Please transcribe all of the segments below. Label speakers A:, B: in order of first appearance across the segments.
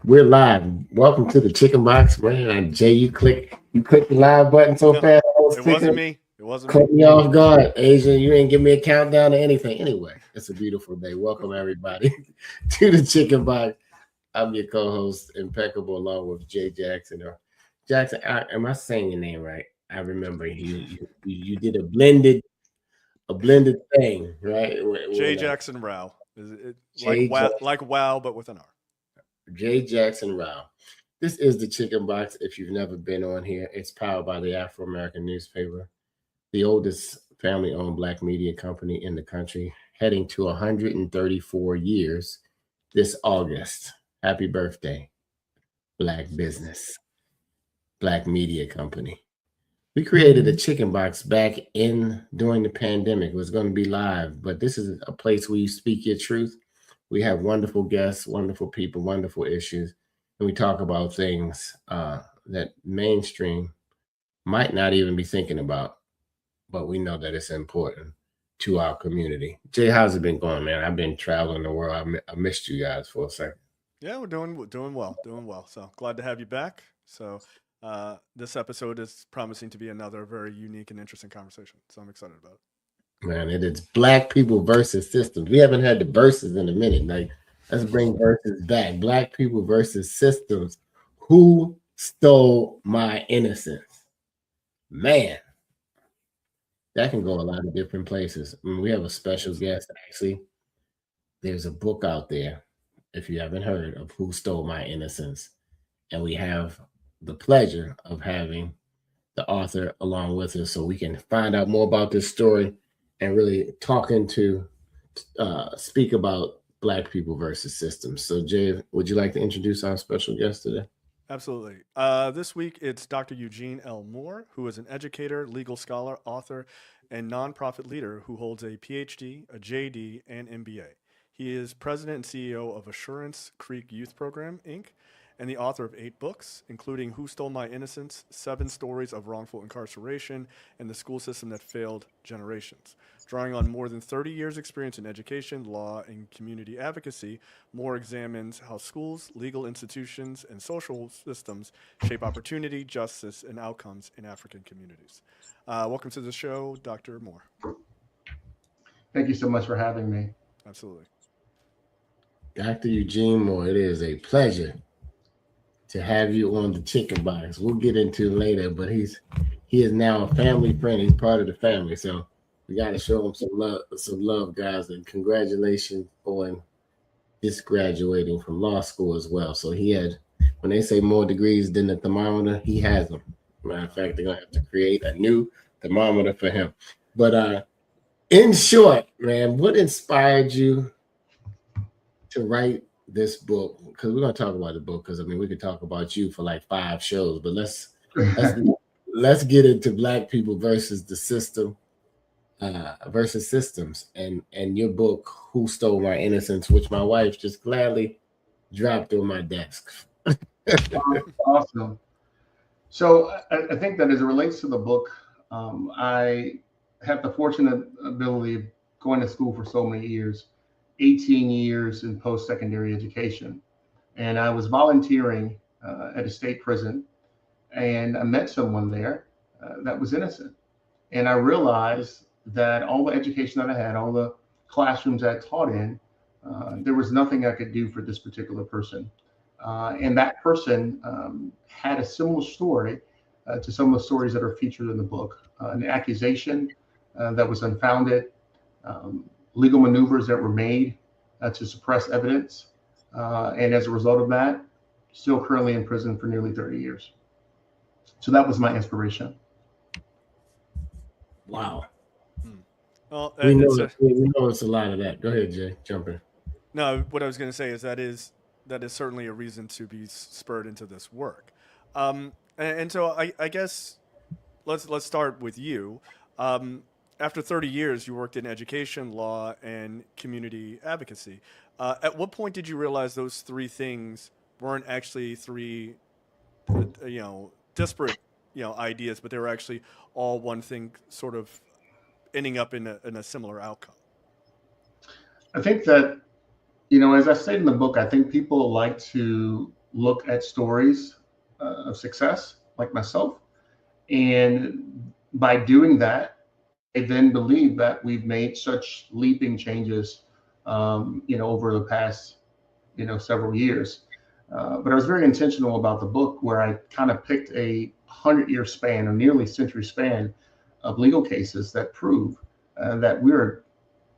A: We're live. Welcome to the Chicken Box, man. Jay, you click the live button so
B: No,
A: fast. I was
B: it wasn't
A: thinking,
B: me. It wasn't me.
A: caught me off guard. Asia, you ain't give me a countdown or anything. Anyway, it's a beautiful day. Welcome everybody to the Chicken Box. I'm your co-host, Impeccable, along with Jay Jackson. Or Jackson, am I saying your name right? I remember you did a blended thing, right?
B: J.
A: When,
B: Jackson Rao. Is it
A: Jay
B: like wow, but with an R.
A: Jay Jackson Rao. This is the Chicken Box. If you've never been on here, it's powered by the Afro American newspaper, the oldest family owned black media company in the country, heading to 134 years this August. Happy birthday, Black business, Black media company. We created a chicken box back in during the pandemic. It was going to be live, but this is a place where you speak your truth. We have wonderful guests, wonderful people, wonderful issues, and we talk about things that mainstream might not even be thinking about, but we know that it's important to our community. Jay, how's it been going, man? I've been traveling the world. I missed you guys for a second.
B: Yeah, we're doing well. So glad to have you back. So this episode is promising to be another very unique and interesting conversation. So I'm excited about it.
A: Man, it is black people versus systems. We haven't had the verses in a minute. Like, let's bring verses back. Black people versus systems. Who stole my innocence? Man, that can go a lot of different places. I mean, we have a special guest, actually. There's a book out there, if you haven't heard of Who Stole My Innocence. And we have the pleasure of having the author along with us so we can find out more about this story and really talking to speak about black people versus systems. So Jay, would you like to introduce our special guest today?
B: Absolutely. This week it's Dr. Eugene L. Moore, who is an educator, legal scholar, author, and nonprofit leader who holds a PhD, a JD, and MBA. He is president and CEO of Assurance Creek Youth Program, Inc., and the author of 8 books, including Who Stole My Innocence, 7 Stories of Wrongful Incarceration, and The School System That Failed Generations. Drawing on more than 30 years' experience in education, law, and community advocacy, Moore examines how schools, legal institutions, and social systems shape opportunity, justice, and outcomes in African communities. Welcome to the show, Dr. Moore.
C: Thank you so much for having me.
B: Absolutely.
A: Dr. Eugene Moore, it is a pleasure to have you on the chicken box. We'll get into it later, but he is now a family friend. He's part of the family. So we gotta show him some love, guys, and congratulations on just graduating from law school as well. So he had, when they say more degrees than the thermometer, he has them. Matter of fact, they're gonna have to create a new thermometer for him. But in short, man, what inspired you to write this book? Because we're gonna talk about the book. Because I mean, we could talk about you for like 5 shows, but let's let's get into black people versus the system, versus systems, and your book, Who Stole My Innocence, which my wife just gladly dropped on my desk.
C: Awesome. So I think that as it relates to the book, I had the fortunate ability of going to school for so many years, 18 years in post-secondary education. And I was volunteering at a state prison, and I met someone there that was innocent. And I realized that all the education that I had, all the classrooms I taught in, there was nothing I could do for this particular person. And that person had a similar story to some of the stories that are featured in the book. An accusation that was unfounded, legal maneuvers that were made to suppress evidence. And as a result of that, still currently in prison for nearly 30 years. So that was my inspiration.
A: Wow.
B: Hmm. Well,
A: We know
B: it's
A: it,
B: a
A: we know it's a lot of that. Go ahead, Jay. Jump in.
B: no. What I was going to say is that is certainly a reason to be spurred into this work. And so I guess let's start with you. Um, After 30 years, you worked in education, law, and community advocacy. At what point did you realize those 3 things weren't actually 3, disparate, ideas, but they were actually all one thing, sort of ending up in a similar outcome?
C: I think that, as I said in the book, I think people like to look at stories of success like myself. And by doing that, I then believe that we've made such leaping changes, over the past, several years. But I was very intentional about the book, where I kind of picked a 100-year span or nearly century span of legal cases that prove that we're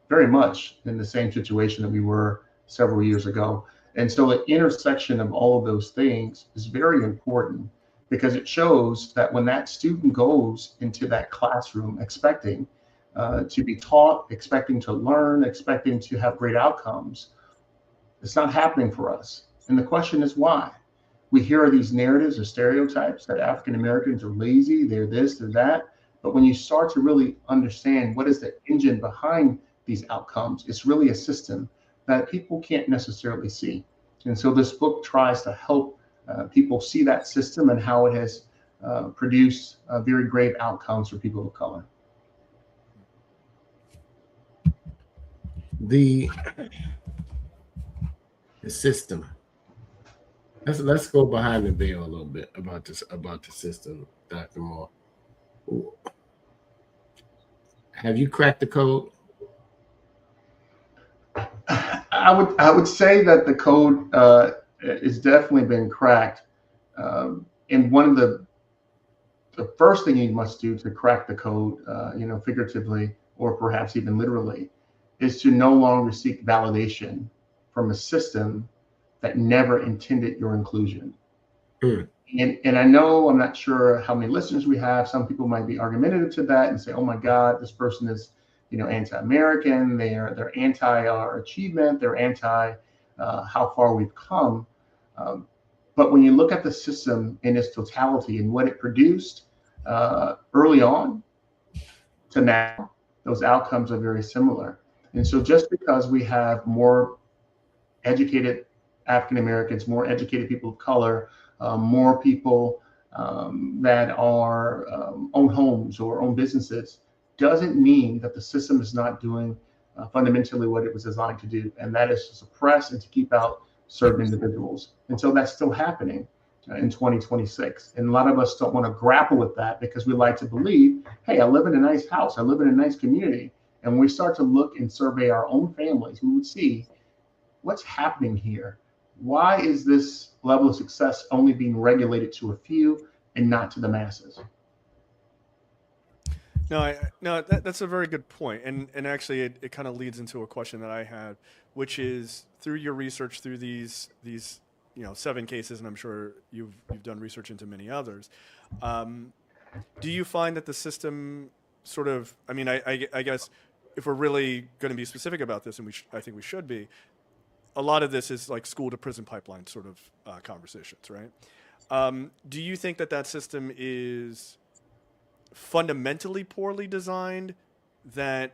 C: very much in the same situation that we were several years ago. And so the intersection of all of those things is very important, because it shows that when that student goes into that classroom expecting to be taught, expecting to learn, expecting to have great outcomes, it's not happening for us. And the question is why? We hear these narratives or stereotypes that African Americans are lazy, they're this, they're that. But when you start to really understand what is the engine behind these outcomes, it's really a system that people can't necessarily see. And so this book tries to help people see that system and how it has produced very grave outcomes for people of color.
A: The system. Let's go behind the veil a little bit about the system, Dr. Moore. Have you cracked the code?
C: I would say that the code is definitely been cracked. And one of the first thing you must do to crack the code, figuratively or perhaps even literally, is to no longer seek validation from a system that never intended your inclusion. And I know, I'm not sure how many listeners we have. Some people might be argumentative to that and say, oh my God, this person is, anti-American, they're anti our achievement, they're anti how far we've come. But when you look at the system in its totality and what it produced early on to now, those outcomes are very similar. And so just because we have more educated African Americans, more educated people of color, more people that are own homes or own businesses, doesn't mean that the system is not doing fundamentally what it was designed to do, and that is to suppress and to keep out certain individuals. And so that's still happening in 2026. And a lot of us don't want to grapple with that, because we like to believe, hey, I live in a nice house, I live in a nice community. And when we start to look and survey our own families, we would see what's happening here. Why is this level of success only being regulated to a few and not to the masses?
B: No, that's a very good point, and actually, it kind of leads into a question that I had, which is, through your research, through these 7 cases, and I'm sure you've done research into many others. Do you find that the system sort of, I guess, if we're really going to be specific about this, and I think we should be, a lot of this is like school to prison pipeline sort of conversations, right? Do you think that system is fundamentally poorly designed, that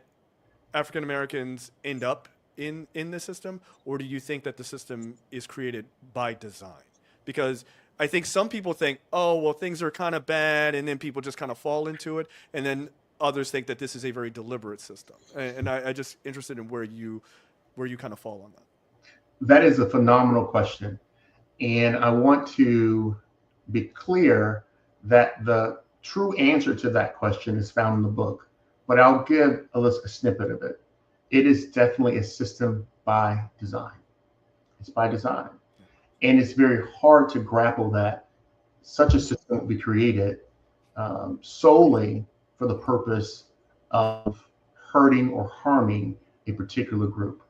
B: African Americans end up in the system, or do you think that the system is created by design? Because I think some people think, oh, well, things are kind of bad, and then people just kind of fall into it, and then others think that this is a very deliberate system. And I just interested in where you kind of fall on that.
C: That is a phenomenal question. And I want to be clear that the true answer to that question is found in the book, but I'll give a snippet of it. It is definitely a system by design. It's by design. And it's very hard to grapple that such a system will be created solely for the purpose of hurting or harming a particular group.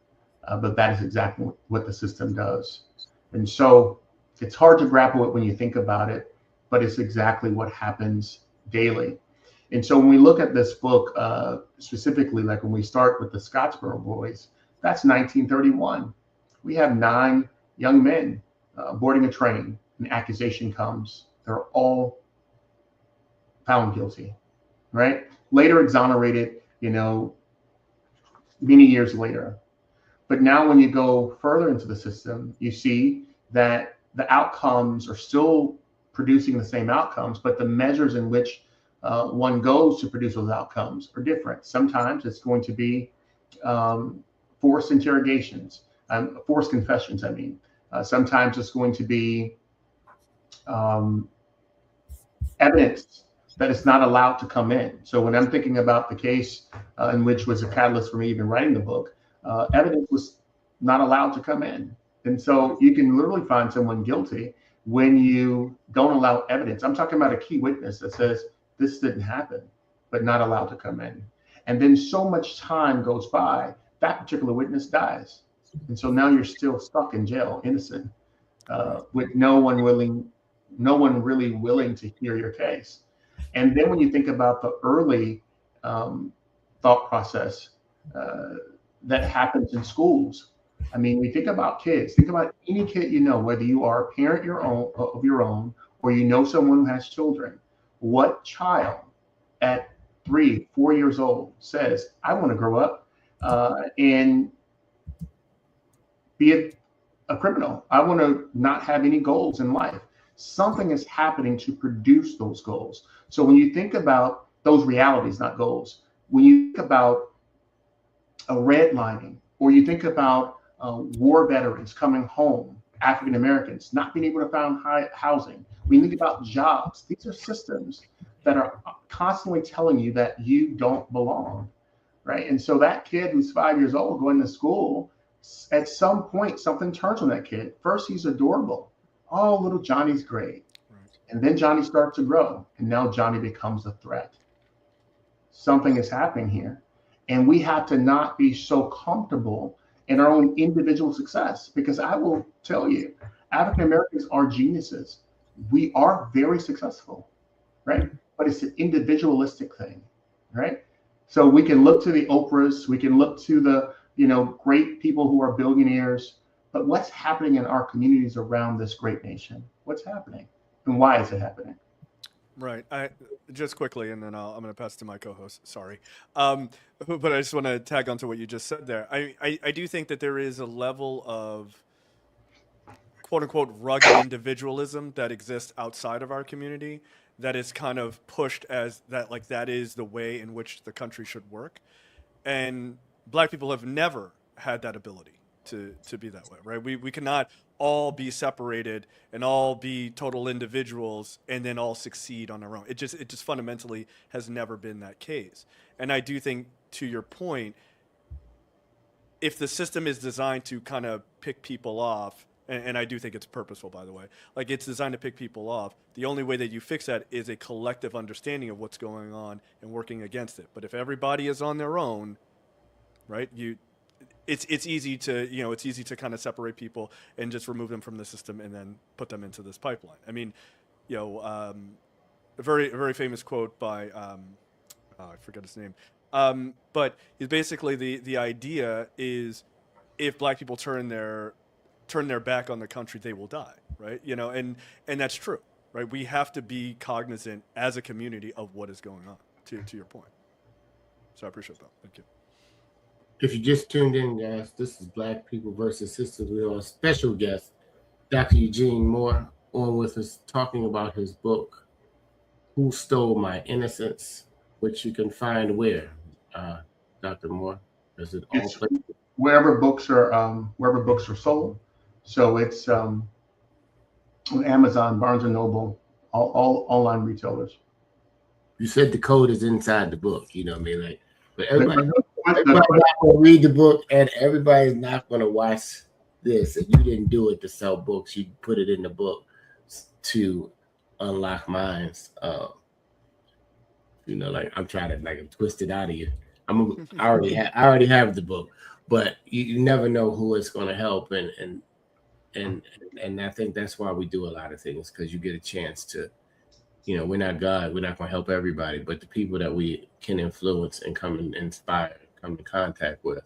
C: But that is exactly what the system does. And so it's hard to grapple it when you think about it, but it's exactly what happens daily. And so when we look at this book, specifically, like when we start with the Scottsboro boys, that's 1931. We have 9 young men boarding a train. An accusation comes. They're all found guilty, right? Later exonerated, many years later. But now when you go further into the system, you see that the outcomes are still producing the same outcomes, but the measures in which one goes to produce those outcomes are different. Sometimes it's going to be forced interrogations, forced confessions, Sometimes it's going to be um, evidence that is not allowed to come in. So when I'm thinking about the case in which was a catalyst for me even writing the book, evidence was not allowed to come in. And so you can literally find someone guilty when you don't allow evidence. I'm talking about a key witness that says this didn't happen, but not allowed to come in. And then so much time goes by, that particular witness dies. And so now you're still stuck in jail, innocent, with no one really willing to hear your case. And then when you think about the early thought process that happens in schools, I mean, we think about kids. Think about any kid you know, whether you are a parent of your own, or you know someone who has children. What child at 3, 4 years old says, "I want to grow up and be a criminal. I want to not have any goals in life." Something is happening to produce those goals. So when you think about those realities, not goals, when you think about a redlining, or you think about war veterans coming home, African Americans not being able to find housing, when you think about jobs, these are systems that are constantly telling you that you don't belong, right? And so that kid who's 5 years old going to school, at some point, something turns on that kid. First, he's adorable. Oh, little Johnny's great. And then Johnny starts to grow, and now Johnny becomes a threat. Something is happening here. And we have to not be so comfortable in our own individual success, because I will tell you, African Americans are geniuses. We are very successful, right? But it's an individualistic thing, right? So we can look to the Oprahs, we can look to the great people who are billionaires, but what's happening in our communities around this great nation? What's happening, and why is it happening?
B: Right. Just quickly, and then I'm going to pass to my co-host. Sorry, but I just want to tag onto what you just said there. I do think that there is a level of quote unquote rugged individualism that exists outside of our community that is kind of pushed as that, like, that is the way in which the country should work, and Black people have never had that ability to be that way, right? We cannot all be separated and all be total individuals and then all succeed on our own. It just fundamentally has never been that case. And I do think, to your point, if the system is designed to kind of pick people off, and I do think it's purposeful, by the way, like, it's designed to pick people off, the only way that you fix that is a collective understanding of what's going on and working against it. But if everybody is on their own, right, it's easy to kind of separate people and just remove them from the system and then put them into this pipeline. I mean, a very famous quote by I forget his name, but it's basically the idea is, if Black people turn their back on the country, they will die, right? And that's true, right? We have to be cognizant as a community of what is going on. To your point, so I appreciate that. Thank you.
A: If you just tuned in, guys, this is Black People versus Sisters. We have a special guest, Dr. Eugene Moore, on with us, talking about his book, Who Stole My Innocence, which you can find where, Dr. Moore? Is it all places?
C: Wherever books are sold. So it's on Amazon, Barnes and Noble, all online retailers.
A: You said the code is inside the book. You know what I mean? Like, but everybody's not going to read the book, and everybody's not going to watch this. And you didn't do it to sell books. You put it in the book to unlock minds. Like, I'm trying to twist it out of you. I already have the book, but you never know who it's going to help, and I think that's why we do a lot of things, because you get a chance to. We're not God. We're not going to help everybody, but the people that we can influence and come and inspire, come in contact with.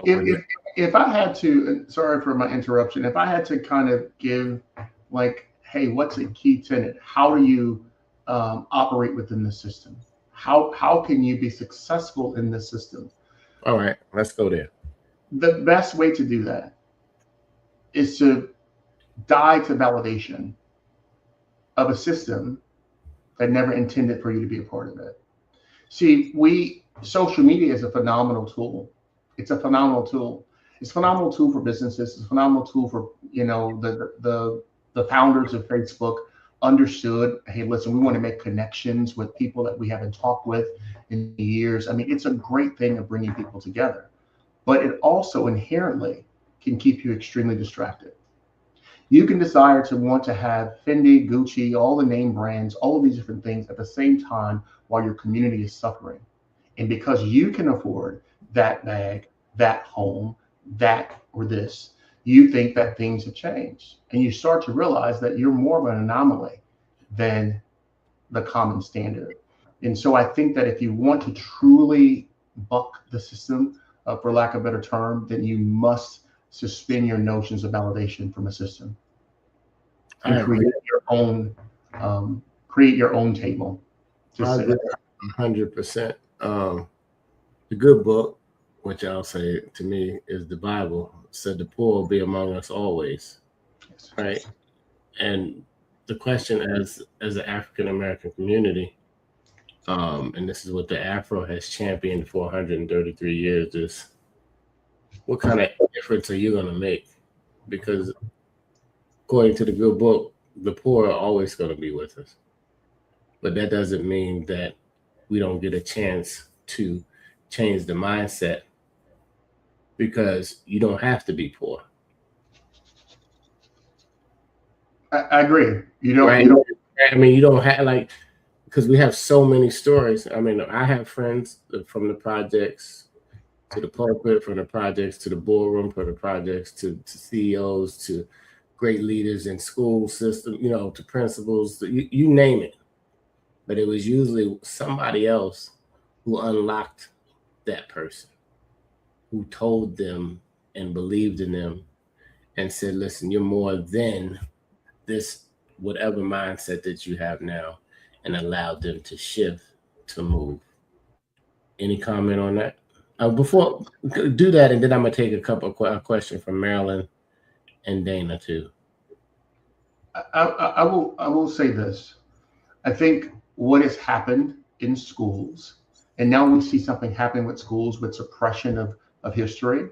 C: If I had to, sorry for my interruption, if I had to kind of give, like, hey, what's a key tenet? How do you operate within the system? How can you be successful in the system?
A: All right, let's go there.
C: The best way to do that is to die to validation of a system that never intended for you to be a part of it. See, social media is a phenomenal tool. It's a phenomenal tool. It's a phenomenal tool for businesses. It's a phenomenal tool for the the founders of Facebook understood, hey, listen, we want to make connections with people that we haven't talked with in years. I mean, it's a great thing of bringing people together, but it also inherently can keep you extremely distracted. You can desire to want to have Fendi, Gucci, all the name brands, all of these different things at the same time while your community is suffering. And because you can afford that bag, that home, that or this, you think that things have changed. And you start to realize that you're more of an anomaly than the common standard. And so I think that if you want to truly buck the system, for lack of a better term, then you must suspend your notions of validation from a system and create your own table.
A: I agree 100%. The good book, which I'll say to me is the Bible, said the poor will be among us always, right? And the question as an African American community, and this is what the Afro has championed for 133 years, is what kind of difference are you going to make? Because according to the good book, the poor are always going to be with us. But that doesn't mean that we don't get a chance to change the mindset, because you don't have to be poor.
C: I agree. You don't.
A: Right?
C: You don't.
A: I mean, you don't have, like, because we have so many stories. I mean, I have friends from the projects to the pulpit, from the projects to the boardroom, from the projects to CEOs, to great leaders in school system, you know, to principals, you name it. But it was usually somebody else who unlocked that person, who told them and believed in them and said, listen, you're more than this, whatever mindset that you have now, and allowed them to shift, to move. Any comment on that? Before do that, and then I'm gonna take a couple of questions from Marilyn and Dana too.
C: I will say this. I think what has happened in schools, and now we see something happening with schools with suppression of history,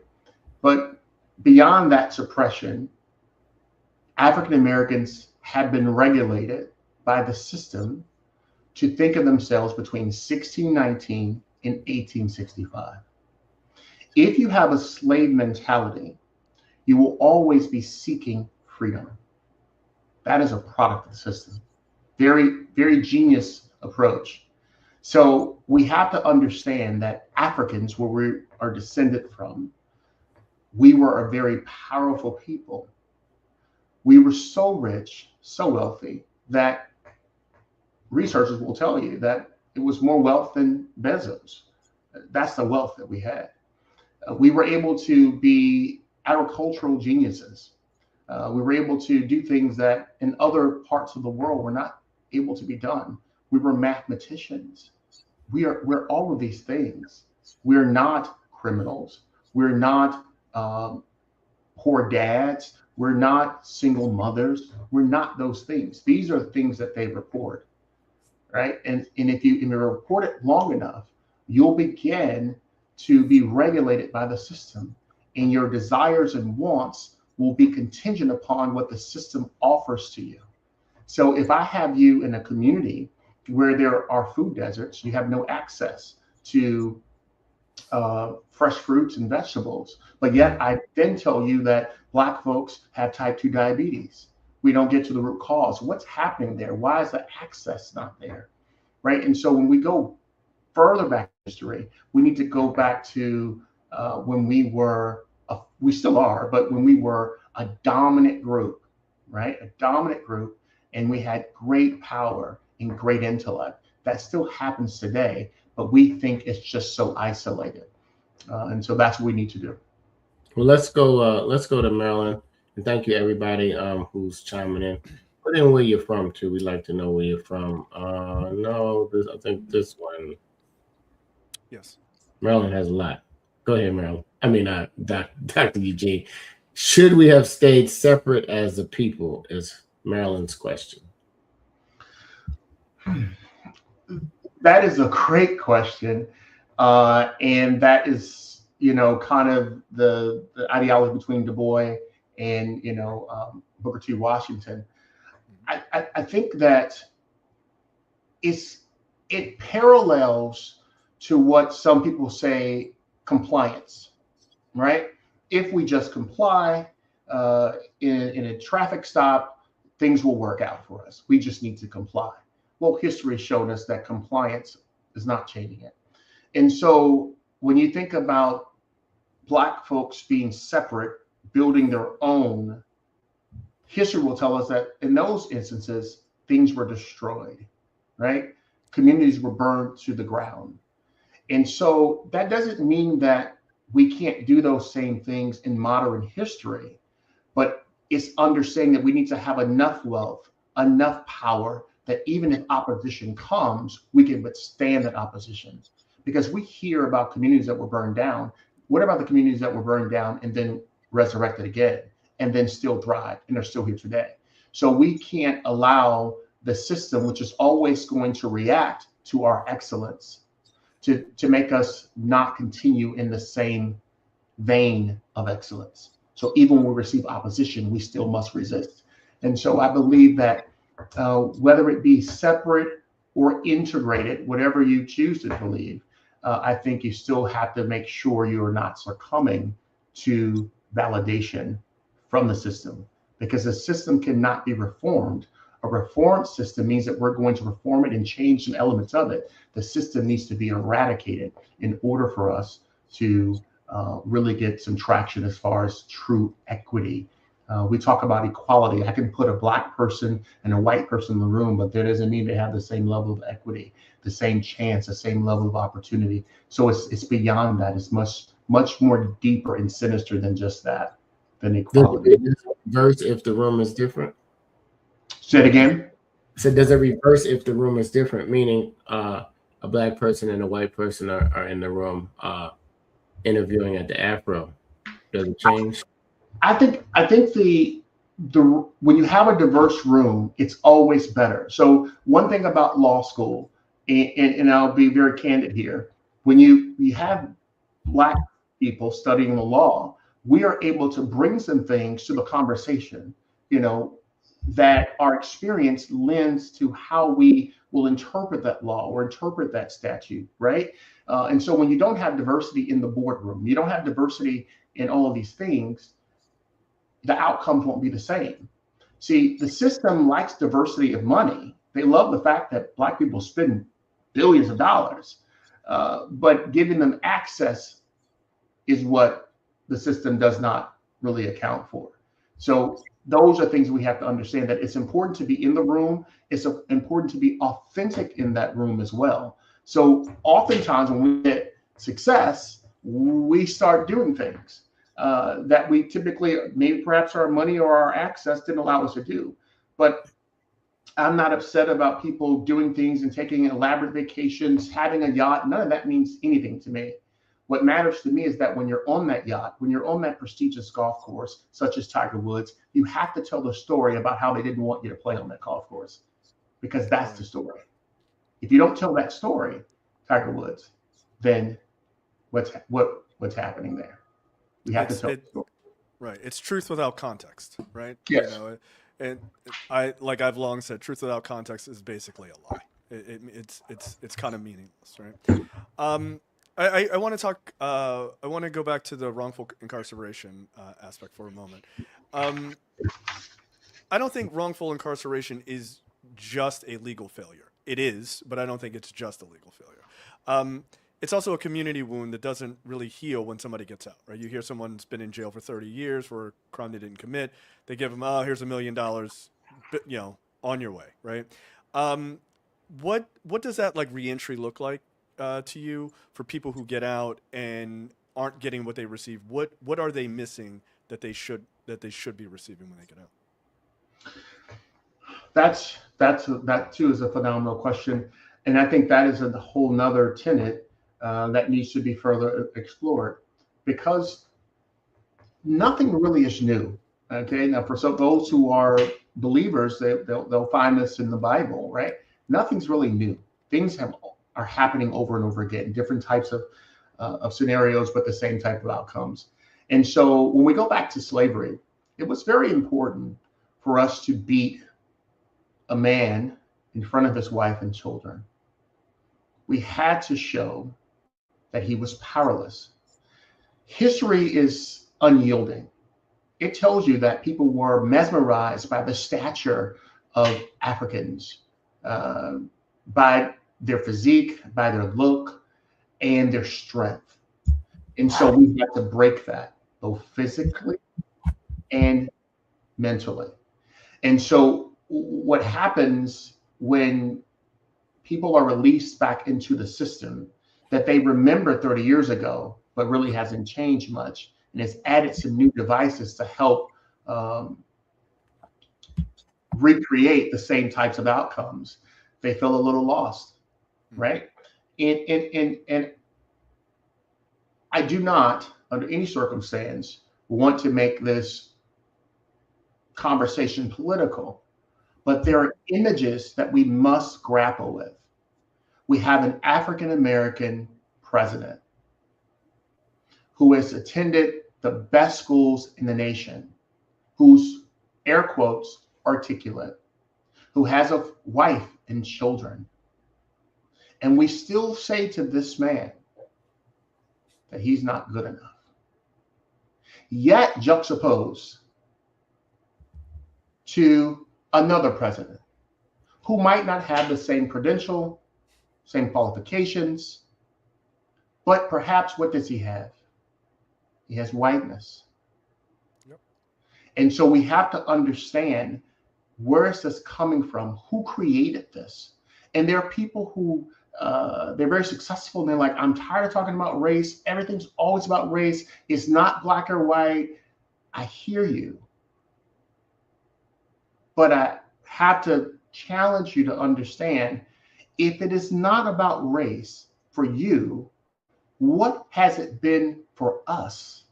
C: but beyond that suppression, African Americans have been regulated by the system to think of themselves between 1619 and 1865. If you have a slave mentality, you will always be seeking freedom. That is a product of the system. Very, very genius approach. So we have to understand that Africans, where we are descended from, we were a very powerful people. We were so rich, so wealthy, that researchers will tell you that it was more wealth than Bezos. That's the wealth that we had. We were able to be agricultural geniuses. We were able to do things that in other parts of the world were not able to be done. We were mathematicians. We're all of these things. We're not criminals. We're not poor dads. We're not single mothers. We're not those things. These are things that they report, right? And if you report it long enough, you'll begin to be regulated by the system, and your desires and wants will be contingent upon what the system offers to you. So if I have you in a community where there are food deserts, you have no access to fresh fruits and vegetables, but yet I then tell you that Black folks have type 2 diabetes. We don't get to the root cause. What's happening there? Why is the access not there, right? And so when we go further back in history, we need to go back to when we were, we still are, but when we were a dominant group, right? A dominant group, and we had great power and great intellect. That still happens today, but we think it's just so isolated. And so that's what we need to do.
A: Well, let's go to Maryland, and thank you everybody who's chiming in. Put in where you're from too. We'd like to know where you're from. No, I think this one.
B: Yes.
A: Maryland has a lot. Go ahead, Maryland. I mean, Dr. Eugene. Should we have stayed separate as a people? Is Maryland's question.
C: That is a great question, and that is, kind of the ideology between Du Bois and Booker T. Washington. I think that it parallels to what some people say compliance, right? If we just comply in a traffic stop, things will work out for us. We just need to comply. Well, history has shown us that compliance is not changing it. And so when you think about Black folks being separate, building their own, history will tell us that in those instances, things were destroyed, right? Communities were burned to the ground. And so that doesn't mean that we can't do those same things in modern history, but it's understanding that we need to have enough wealth, enough power, that even if opposition comes, we can withstand that opposition. Because we hear about communities that were burned down. What about the communities that were burned down and then resurrected again and then still thrive and are still here today? So we can't allow the system, which is always going to react to our excellence, to make us not continue in the same vein of excellence. So even when we receive opposition, we still must resist. And so I believe that whether it be separate or integrated, whatever you choose to believe, I think you still have to make sure you are not succumbing to validation from the system, because the system cannot be reformed. A reformed system means that we're going to reform it and change some elements of it. The system needs to be eradicated in order for us to really get some traction as far as true equity. We talk about equality. I can put a Black person and a white person in the room, but that doesn't mean they have the same level of equity, the same chance, the same level of opportunity. So it's beyond that. It's much more deeper and sinister than just that, than equality.
A: Does it reverse if the room is different?
C: Say it again.
A: So does it reverse if the room is different? Meaning a Black person and a white person are in the room interviewing at the Afro. Does it change?
C: I think the when you have a diverse room, it's always better. So one thing about law school, and I'll be very candid here, when you have Black people studying the law, we are able to bring some things to the conversation, that our experience lends to how we will interpret that law or interpret that statute, right? And so when you don't have diversity in the boardroom, you don't have diversity in all of these things, the outcomes won't be the same. See, the system likes diversity of money. They love the fact that Black people spend billions of dollars, but giving them access is what the system does not really account for. So those are things we have to understand, that it's important to be in the room. It's important to be authentic in that room as well. So oftentimes when we get success, we start doing things that we typically, maybe perhaps our money or our access didn't allow us to do. But I'm not upset about people doing things and taking elaborate vacations, having a yacht. None of that means anything to me. What matters to me is that when you're on that yacht, when you're on that prestigious golf course, such as Tiger Woods, you have to tell the story about how they didn't want you to play on that golf course, because that's the story. If you don't tell that story, Tiger Woods, then what's happening there? We have to tell the story.
B: Right. It's truth without context, right?
C: Yes.
B: And I've long said, truth without context is basically a lie. It's kind of meaningless, right? I want to talk. I want to go back to the wrongful incarceration aspect for a moment. I don't think wrongful incarceration is just a legal failure. It is, but I don't think it's just a legal failure. It's also a community wound that doesn't really heal when somebody gets out, right? You hear someone's been in jail for 30 years for a crime they didn't commit. They give them, here's $1 million, on your way, right? What does that reentry look like to you for people who get out and aren't getting what they receive? What are they missing that they should be receiving when they get out?
C: That too is a phenomenal question, and I think that is a whole nother tenet that needs to be further explored, because nothing really is new. Okay, now for those who are believers, they'll find this in the Bible, right? Nothing's really new. Things are happening over and over again, different types of scenarios, but the same type of outcomes. And so when we go back to slavery, it was very important for us to beat a man in front of his wife and children. We had to show that he was powerless. History is unyielding. It tells you that people were mesmerized by the stature of Africans, by their physique, by their look, and their strength. And so we have to break that, both physically and mentally. And so what happens when people are released back into the system that they remember 30 years ago, but really hasn't changed much, and has added some new devices to help recreate the same types of outcomes, they feel a little lost, right? And I do not, under any circumstance, want to make this conversation political, but there are images that we must grapple with. We have an African-American president who has attended the best schools in the nation, who's, air quotes, articulate, who has a wife and children. And we still say to this man that he's not good enough. Yet juxtaposed to another president who might not have the same credential, same qualifications, but perhaps what does he have? He has whiteness.
B: Yep.
C: And so we have to understand, where is this coming from? Who created this? And there are people who they're very successful and they're like, I'm tired of talking about race. Everything's always about race. It's not black or white. I hear you. But I have to challenge you to understand, if it is not about race for you, what has it been for us?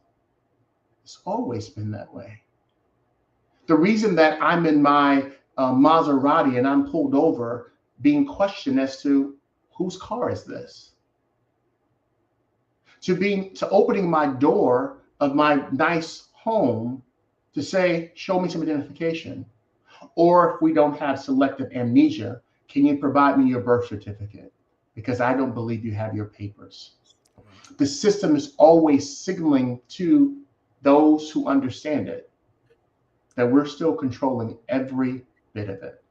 C: It's always been that way. The reason that I'm in my Maserati and I'm pulled over being questioned as to whose car is this? To opening my door of my nice home to say, show me some identification. Or if we don't have selective amnesia, can you provide me your birth certificate? Because I don't believe you have your papers. The system is always signaling to those who understand it that we're still controlling every bit of it.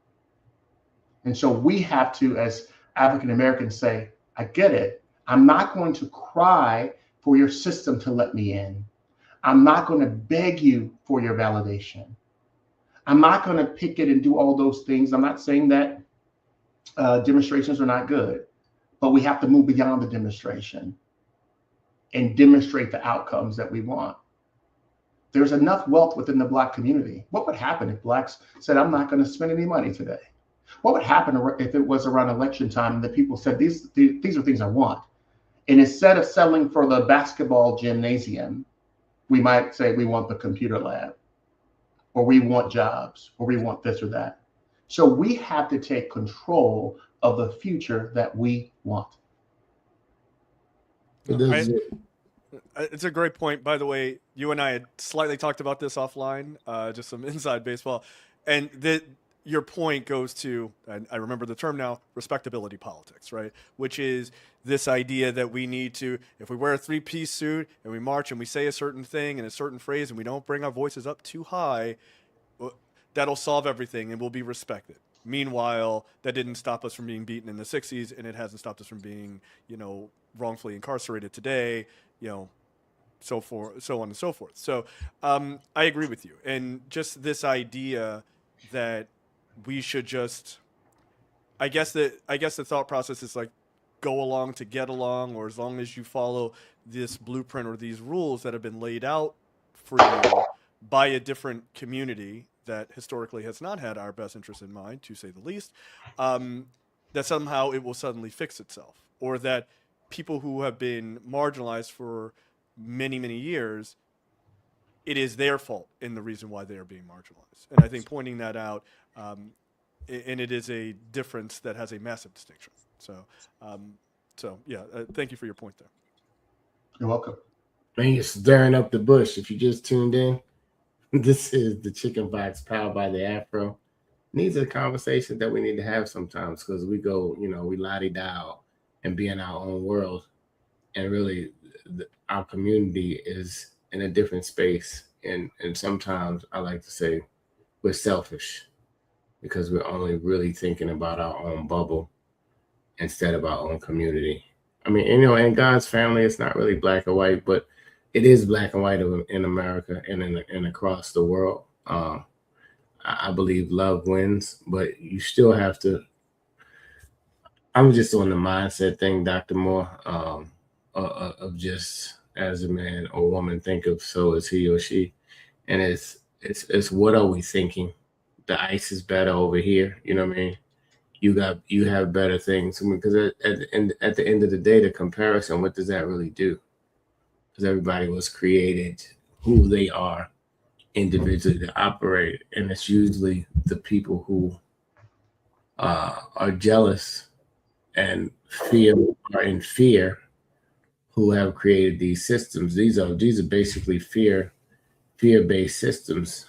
C: And so we have to, as African Americans, say, I get it. I'm not going to cry for your system to let me in. I'm not going to beg you for your validation. I'm not going to pick it and do all those things. I'm not saying that demonstrations are not good, but we have to move beyond the demonstration and demonstrate the outcomes that we want. There's enough wealth within the Black community. What would happen if Blacks said, I'm not going to spend any money today? What would happen if it was around election time and the people said, these are things I want? And instead of selling for the basketball gymnasium, we might say we want the computer lab, or we want jobs, or we want this or that. So we have to take control of the future that we want.
B: It's a great point. By the way, you and I had slightly talked about this offline, just some inside baseball. And your point goes to, and I remember the term now, respectability politics, right? Which is this idea that we need to, if we wear a three-piece suit and we march and we say a certain thing and a certain phrase and we don't bring our voices up too high, that'll solve everything and we'll be respected. Meanwhile, that didn't stop us from being beaten in the 60s, and it hasn't stopped us from being, wrongfully incarcerated today, so on and so forth. So I agree with you. And just this idea that we should just, I guess the thought process is like, go along to get along, or as long as you follow this blueprint or these rules that have been laid out for you by a different community that historically has not had our best interest in mind, to say the least, that somehow it will suddenly fix itself, or that people who have been marginalized for many, many years, it is their fault in the reason why they are being marginalized. And I think pointing that out, and it is a difference that has a massive distinction. So thank you for your point there.
C: You're welcome.
A: Man, you're stirring up the bush. If you just tuned in, this is the Chicken Box powered by the Afro. these are conversations that we need to have sometimes, because we go, we la-di-dow and be in our own world, and really our community is in a different space, and sometimes I like to say we're selfish because we're only really thinking about our own bubble instead of our own community. I mean, in God's family, it's not really black or white, but it is black and white in America and across the world. I believe love wins, but you still have to. I'm just on the mindset thing, Dr. Moore, of just as a man or woman think of, so is he or she, and it's what are we thinking? The ice is better over here. You know what I mean? You have better things. I mean, because at the end of the day, the comparison, what does that really do? Because everybody was created who they are individually to operate, and it's usually the people who are jealous and are in fear who have created these systems. These are basically fear-based systems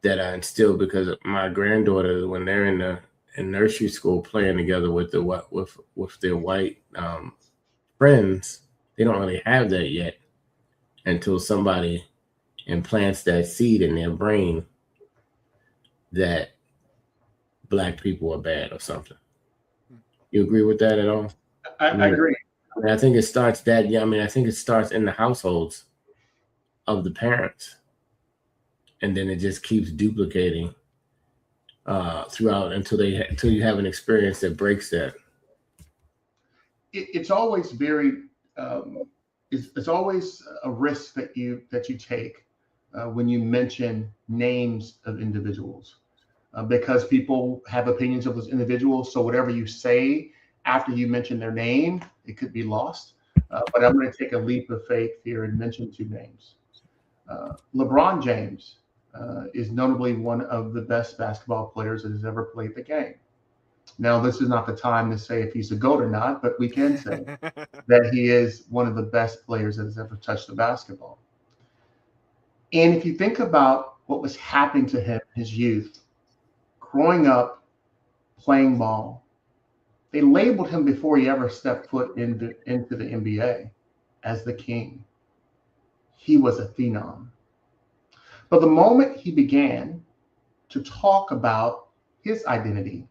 A: that are instilled, because my granddaughter, when they're in nursery school playing together with their white friends, they don't really have that yet until somebody implants that seed in their brain that black people are bad or something. You agree with that at all?
C: I agree.
A: I mean, I think it starts that. Yeah, I mean, I think it starts in the households of the parents, and then it just keeps duplicating throughout until you have an experience that breaks that.
C: It's always very it's always a risk that you take when you mention names of individuals, because people have opinions of those individuals. So whatever you say after you mention their name, it could be lost. But I'm going to take a leap of faith here and mention two names. LeBron James is notably one of the best basketball players that has ever played the game. Now, this is not the time to say if he's a GOAT or not, but we can say that he is one of the best players that has ever touched the basketball. And if you think about what was happening to him in his youth, growing up, playing ball, they labeled him before he ever stepped foot into the NBA as the king. He was a phenom. But the moment he began to talk about his identity,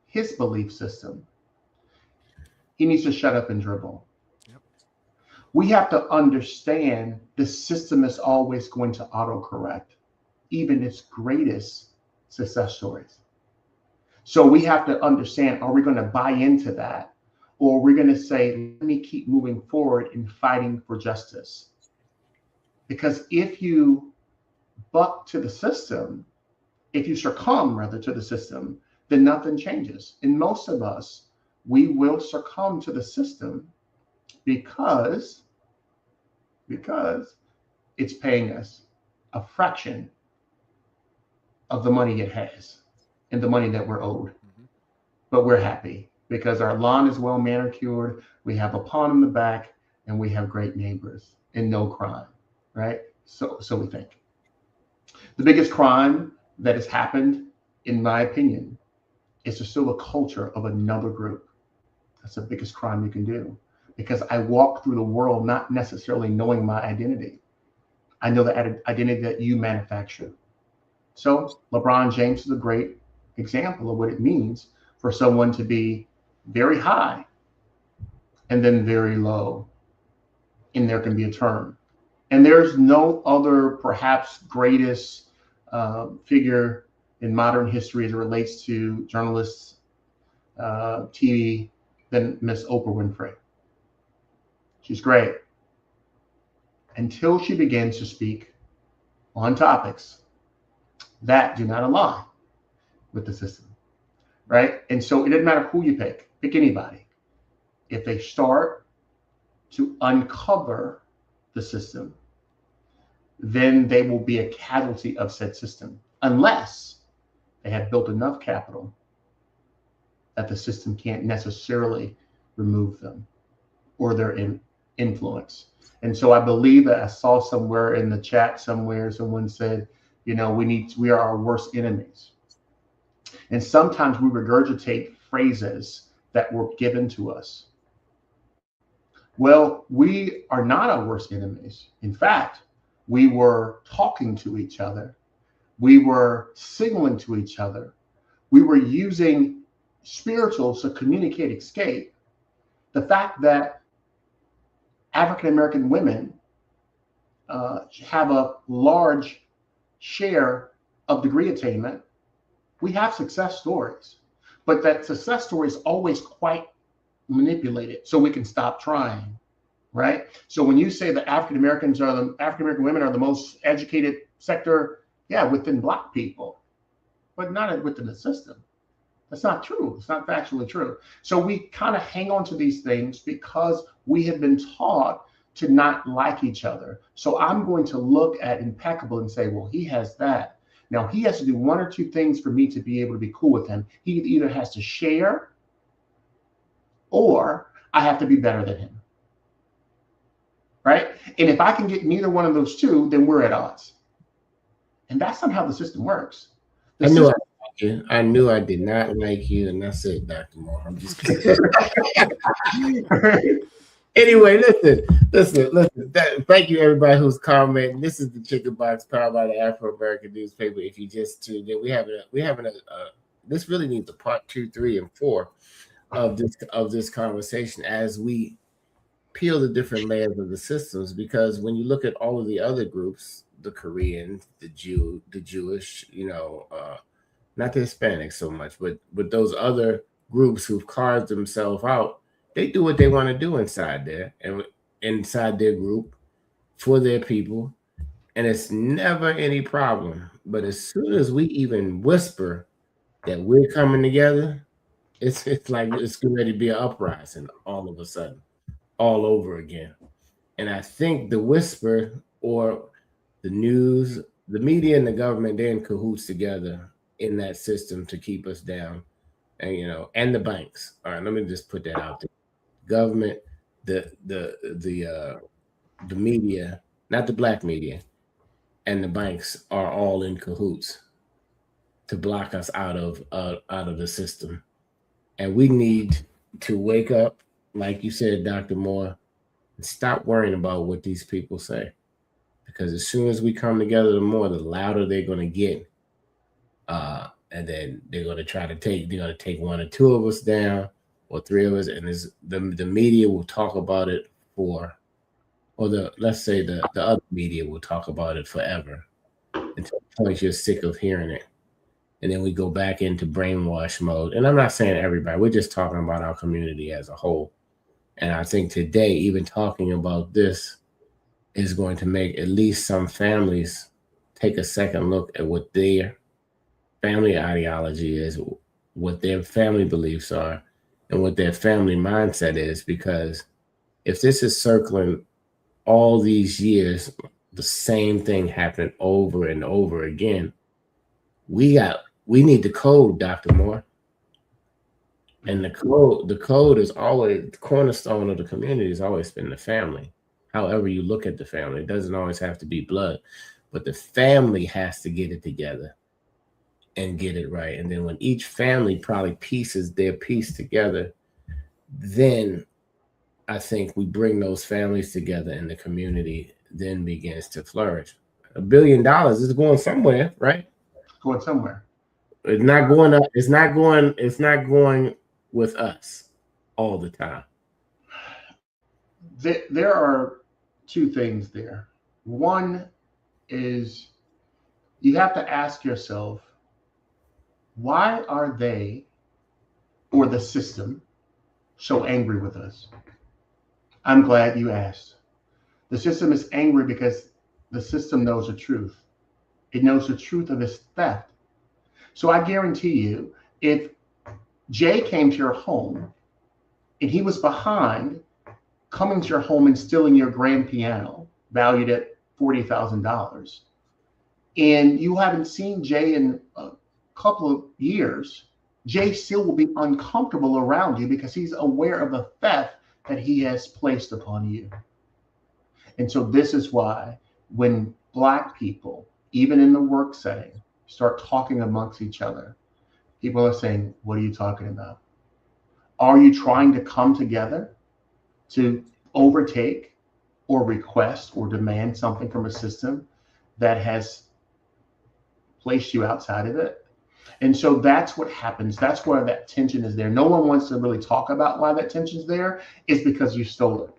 C: his belief system, he needs to shut up and dribble.
B: Yep.
C: We have to understand the system is always going to autocorrect, even its greatest success stories. So we have to understand, are we going to buy into that? Or are we going to say, let me keep moving forward in fighting for justice? Because if you buck to the system, if you succumb rather to the system, then nothing changes. And most of us, we will succumb to the system because it's paying us a fraction of the money it has and the money that we're owed. Mm-hmm. But we're happy because our lawn is well manicured, we have a pond in the back, and we have great neighbors and no crime, right? So we think. The biggest crime that has happened, in my opinion, is to still a culture of another group. That's the biggest crime you can do, because I walk through the world not necessarily knowing my identity. I know the identity that you manufacture. So LeBron James is a great example of what it means for someone to be very high and then very low. And there can be a turn. And there's no other perhaps greatest figure in modern history as it relates to journalists, TV, than Miss Oprah Winfrey. She's great. Until she begins to speak on topics that do not align with the system, right? And so it doesn't matter who you pick anybody. If they start to uncover the system, then they will be a casualty of said system, unless they have built enough capital that the system can't necessarily remove them or their influence. And so I believe that I saw somewhere in the chat somewhere, someone said, we are our worst enemies. And sometimes we regurgitate phrases that were given to us. Well, we are not our worst enemies. In fact, we were talking to each other. We were signaling to each other. We were using spirituals to communicate escape. The fact that African American women have a large share of degree attainment, we have success stories, but that success story is always quite manipulated so we can stop trying, right? So when you say that African American women are the most educated sector, yeah, within Black people, but not within the system. That's not true. It's not factually true. So we kind of hang on to these things because we have been taught to not like each other. So I'm going to look at Impeccable and say, well, he has that. Now he has to do one or two things for me to be able to be cool with him. He either has to share or I have to be better than him, right? And if I can get neither one of those two, then we're at odds. And that's not how the system works.
A: I knew I did not like you, and that's it, Dr. Moore. I'm just kidding. Anyway, listen. Thank you, everybody who's commenting. This is the Chicken Box, powered by the Afro American newspaper. If you just tuned in, this really needs a part 2, 3, and 4 of this conversation as we peel the different layers of the systems. Because when you look at all of the other groups, the Korean, the Jewish, not the Hispanics so much, but those other groups who've carved themselves out, they do what they want to do inside there and inside their group for their people, and it's never any problem. But as soon as we even whisper that we're coming together, it's like it's ready to be an uprising all of a sudden, all over again. And I think the whisper, or the news, the media, and the government, they're in cahoots together in that system to keep us down, and the banks. All right, let me just put that out there. Government, the media, not the Black media, and the banks are all in cahoots to block us out of the system. And we need to wake up, like you said, Dr. Moore, and stop worrying about what these people say. Because as soon as we come together, the louder they're going to get. And then they're going to take one or two of us down, or three of us, and the media will talk about it let's say the other media will talk about it forever until the point you're sick of hearing it. And then we go back into brainwash mode. And I'm not saying everybody, we're just talking about our community as a whole. And I think today, even talking about this is going to make at least some families take a second look at what their family ideology is, what their family beliefs are, and what their family mindset is. Because if this is circling all these years, the same thing happened over and over again, we need the code, Dr. Moore. And the code is always the cornerstone of the community, has always been the family. However you look at the family, it doesn't always have to be blood, but the family has to get it together and get it right. And then when each family probably pieces their piece together, then I think we bring those families together and the community then begins to flourish. $1 billion is going somewhere, right?
C: Going somewhere.
A: It's not going up. It's not going with us all the time.
C: There are two things there. One is you have to ask yourself, why are they, or the system, so angry with us? I'm glad you asked. The system is angry because the system knows the truth. It knows the truth of its theft. So I guarantee you, if Jay came to your home and he was behind coming to your home and stealing your grand piano valued at $40,000, and you haven't seen Jay in a couple of years, Jay still will be uncomfortable around you because he's aware of the theft that he has placed upon you. And so this is why when Black people, even in the work setting, start talking amongst each other, people are saying, what are you talking about? Are you trying to come together to overtake or request or demand something from a system that has placed you outside of it? And so that's what happens. That's where that tension is there. No one wants to really talk about why that tension is there. It's because you stole it.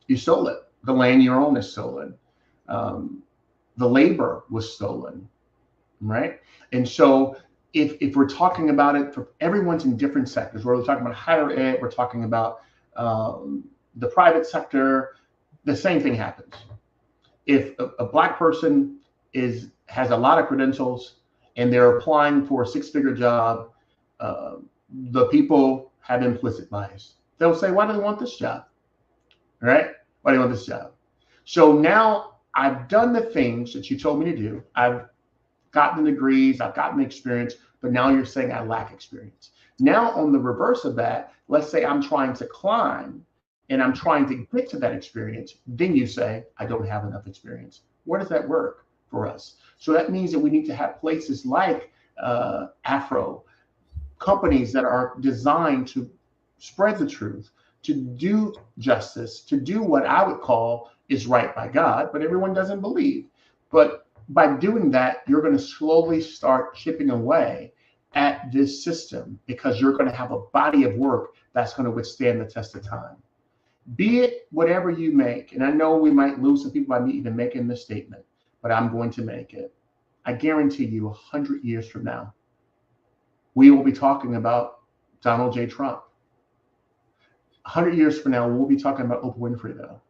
C: You stole it. The land you own is stolen. The labor was stolen, right? And so if we're talking about it, for everyone's in different sectors. We're talking about higher ed. We're talking about the private sector. The same thing happens. If a Black person has a lot of credentials and they're applying for a six-figure job, the people have implicit bias. They'll say, why do they want this job? Right? Why do you want this job? So now I've done the things that you told me to do. I've gotten the degrees, I've gotten the experience, but now you're saying I lack experience. Now on the reverse of that, let's say I'm trying to climb and I'm trying to get to that experience. Then you say, I don't have enough experience. Where does that work for us? So that means that we need to have places like Afro, companies that are designed to spread the truth, to do justice, to do what I would call is right by God, but everyone doesn't believe. But by doing that, you're going to slowly start chipping away at this system because you're going to have a body of work that's going to withstand the test of time. Be it whatever you make, and I know we might lose some people by me even making this statement, but I'm going to make it. I guarantee you 100 years from now, we will be talking about Donald J. Trump. 100 years from now, we'll be talking about Oprah Winfrey, though.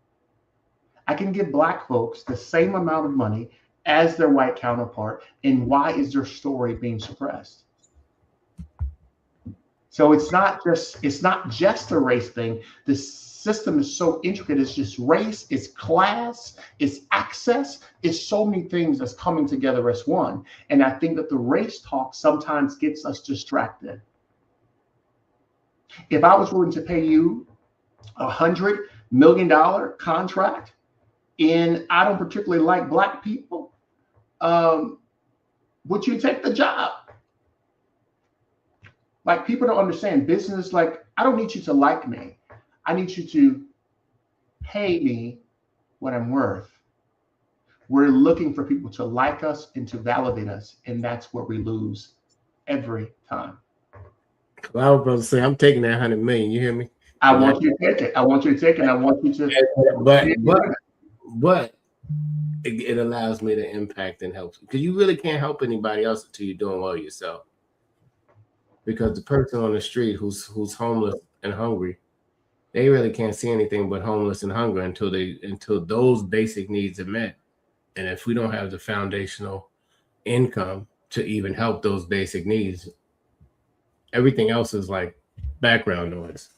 C: I can give Black folks the same amount of money as their white counterpart, and why is their story being suppressed? So it's not just a race thing. The system is so intricate. It's just race, it's class, it's access, it's so many things that's coming together as one. And I think that the race talk sometimes gets us distracted. If I was willing to pay you $100 million contract, and I don't particularly like Black people, would you take the job? Like, people don't understand business. Like, I don't need you to like me. I need you to pay me what I'm worth. We're looking for people to like us and to validate us, and that's where we lose every time.
A: Well, I was about to say, I'm taking that 100 million. You hear me?
C: I want you to take it. I want you to take it. And I want you to.
A: But it allows me to impact and help, because you really can't help anybody else until you're doing well yourself. Because the person on the street who's homeless and hungry, they really can't see anything but homeless and hunger until those basic needs are met. And if we don't have the foundational income to even help those basic needs, everything else is like background noise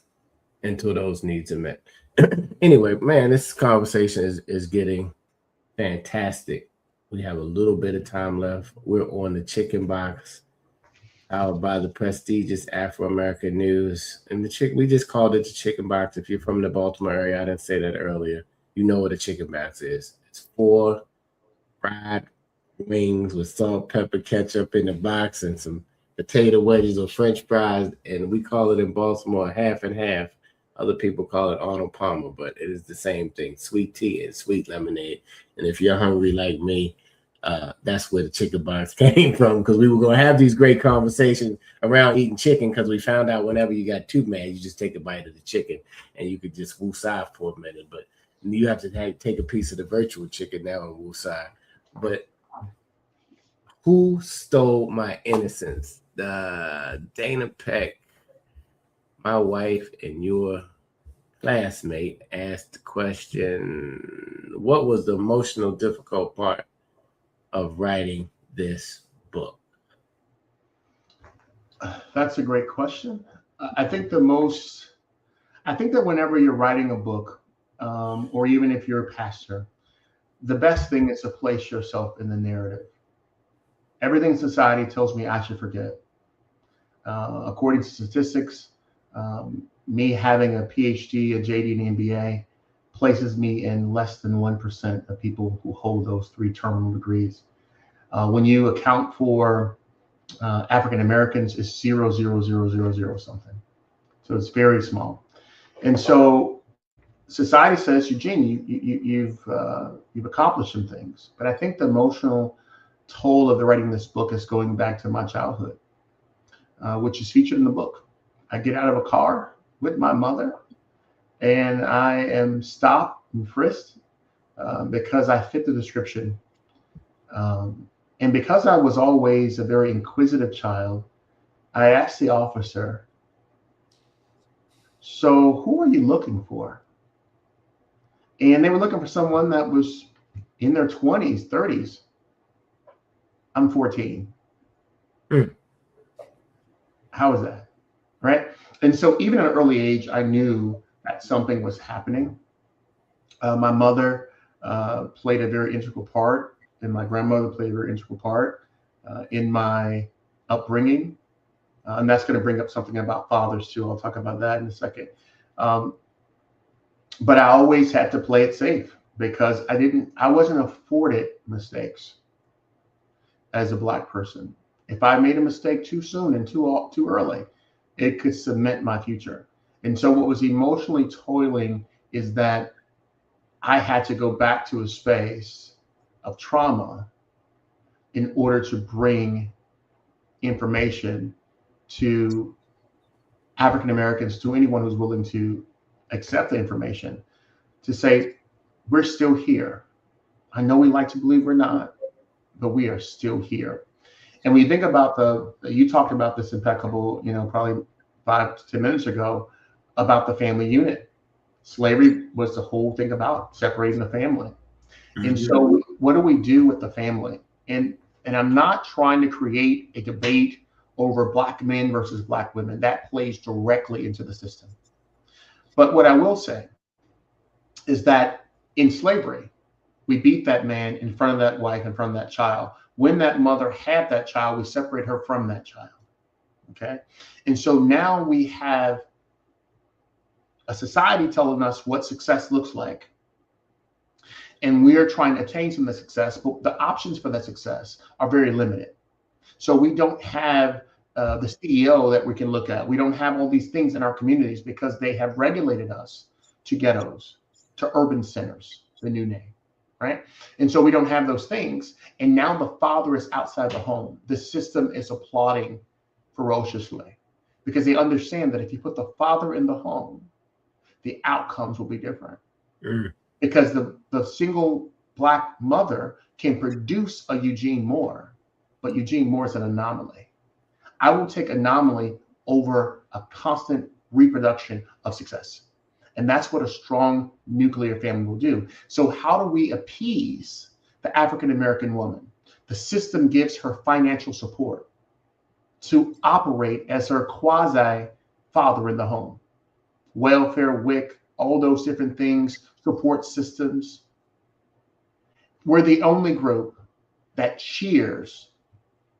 A: until those needs are met. Anyway, man, this conversation is getting fantastic. We have a little bit of time left. We're on the Chicken Box, powered by the prestigious Afro-American News. And we just called it the Chicken Box. If you're from the Baltimore area, I didn't say that earlier, you know what a chicken box is. It's 4 fried wings with salt, pepper, ketchup in the box, and some potato wedges or French fries. And we call it in Baltimore half and half. Other people call it Arnold Palmer, but it is the same thing: sweet tea and sweet lemonade. And if you're hungry like me, that's where the Chicken Box came from, because we were going to have these great conversations around eating chicken, because we found out whenever you got too mad, you just take a bite of the chicken and you could just woosah for a minute. But you have to take a piece of the virtual chicken now and woosah. But who stole my innocence? Dana Peck, my wife and your classmate, asked the question, what was the emotional difficult part of writing this book?
C: That's a great question. I think that whenever you're writing a book, or even if you're a pastor, the best thing is to place yourself in the narrative. Everything society tells me I should forget. According to statistics, me having a PhD, a JD, and an MBA places me in less than 1% of people who hold those 3 terminal degrees. When you account for African Americans, it's 0.0000 something. So it's very small. And so society says, Eugene, you've accomplished some things, but I think the emotional toll of the writing this book is going back to my childhood, which is featured in the book. I get out of a car with my mother, and I am stopped and frisked because I fit the description. And because I was always a very inquisitive child, I asked the officer, so who are you looking for? And they were looking for someone that was in their 20s, 30s. I'm 14. How is that? Right? And so even at an early age, I knew that something was happening. My mother played a very integral part, and my grandmother played a very integral part in my upbringing. And that's going to bring up something about fathers too. I'll talk about that in a second. But I always had to play it safe because I wasn't afforded mistakes as a Black person. If I made a mistake too soon and too early, it could cement my future. And so what was emotionally toiling is that I had to go back to a space of trauma in order to bring information to African Americans, to anyone who's willing to accept the information, to say, we're still here. I know we like to believe we're not, but we are still here. And when you think about you talked about this impeccable, probably 5 to 10 minutes ago, about the family unit. Slavery was the whole thing about separating the family. Mm-hmm. And so what do we do with the family? And I'm not trying to create a debate over Black men versus Black women. That plays directly into the system. But what I will say is that in slavery, we beat that man in front of that wife, in front of that child. When that mother had that child, we separate her from that child. Okay. And so now we have a society telling us what success looks like. And we are trying to attain some of the success, but the options for that success are very limited. So we don't have the CEO that we can look at. We don't have all these things in our communities because they have regulated us to ghettos, to urban centers, the new name, right? And so we don't have those things. And now the father is outside the home. The system is applauding ferociously because they understand that if you put the father in the home, the outcomes will be different. Because the single Black mother can produce a Eugene Moore, but Eugene Moore is an anomaly. I will take anomaly over a constant reproduction of success. And that's what a strong nuclear family will do. So how do we appease the African-American woman? The system gives her financial support to operate as her quasi-father in the home. Welfare, WIC, all those different things, support systems. We're the only group that cheers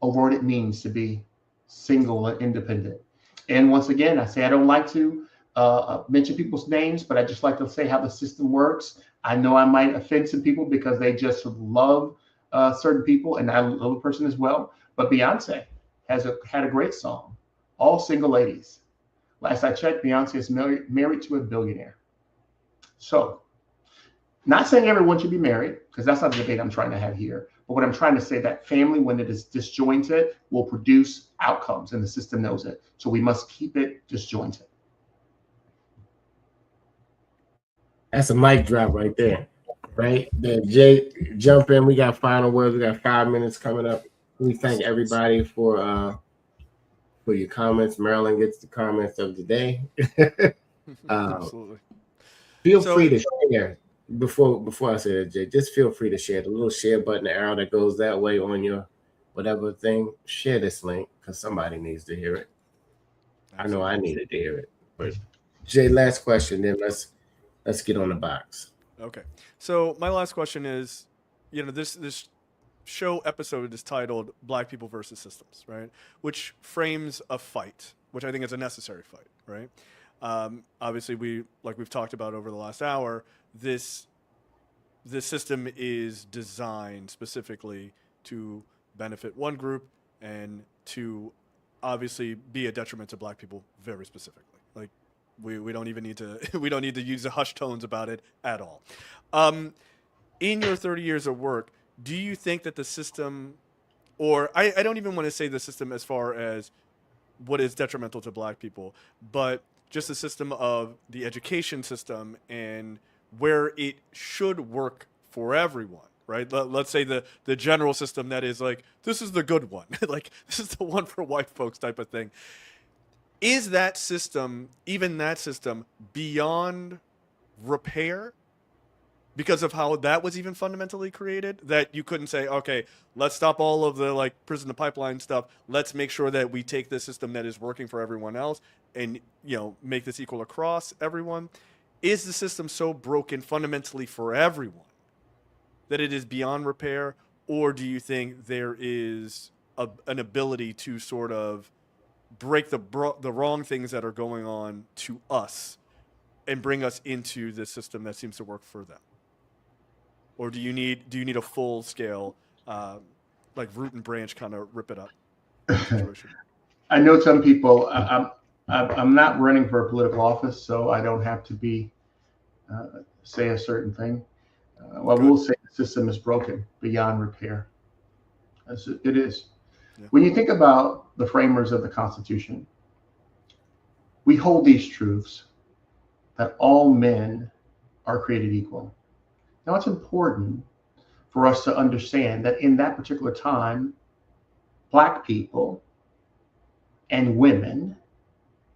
C: over what it means to be single and independent. And once again, I say I don't like to mention people's names, but I just like to say how the system works. I know I might offend some people because they just love certain people, and I love a person as well. But Beyonce had a great song, All Single Ladies. Last I checked, Beyonce is married to a billionaire. So, not saying everyone should be married, because that's not the debate I'm trying to have here. But what I'm trying to say, that family, when it is disjointed, will produce outcomes, and the system knows it. So we must keep it disjointed.
A: That's a mic drop right there, right? Jay, jump in. We got final words. We got 5 minutes coming up. We thank everybody for your comments. Marilyn gets the comments of the day.
B: Absolutely.
A: Feel free to share. Before I say that, Jay, just feel free to share the little share button, the arrow that goes that way on your whatever thing. Share this link because somebody needs to hear it. Absolutely. I know I needed to hear it. But Jay, last question, then let's get on the box.
B: Okay. So my last question is, this show episode is titled Black People versus Systems, right? Which frames a fight, which I think is a necessary fight, right? Obviously, we've talked about over the last hour, this system is designed specifically to benefit one group and to obviously be a detriment to black people very specifically. Like we don't even need to we don't need to use the hushed tones about it at all. In your 30 years of work, do you think that the system, or I don't even want to say the system as far as what is detrimental to black people, but just the system of the education system and where it should work for everyone, right? Let's say the general system that is like, this is the good one, like this is the one for white folks type of thing. Is that system, even that system, beyond repair because of how that was even fundamentally created, that you couldn't say, okay, let's stop all of the like prison to pipeline stuff. Let's make sure that we take this system that is working for everyone else and, you know, make this equal across everyone. Is the system so broken fundamentally for everyone that it is beyond repair? Or do you think there is an ability to sort of break the wrong things that are going on to us and bring us into the system that seems to work for them? Or do you need a full scale, like root and branch kind of rip it up situation?
C: I know some people. I'm not running for a political office, so I don't have to be say a certain thing. Well, we'll say the system is broken beyond repair. It is. Yeah. When you think about the framers of the Constitution, we hold these truths that all men are created equal. Now, it's important for us to understand that in that particular time, black people and women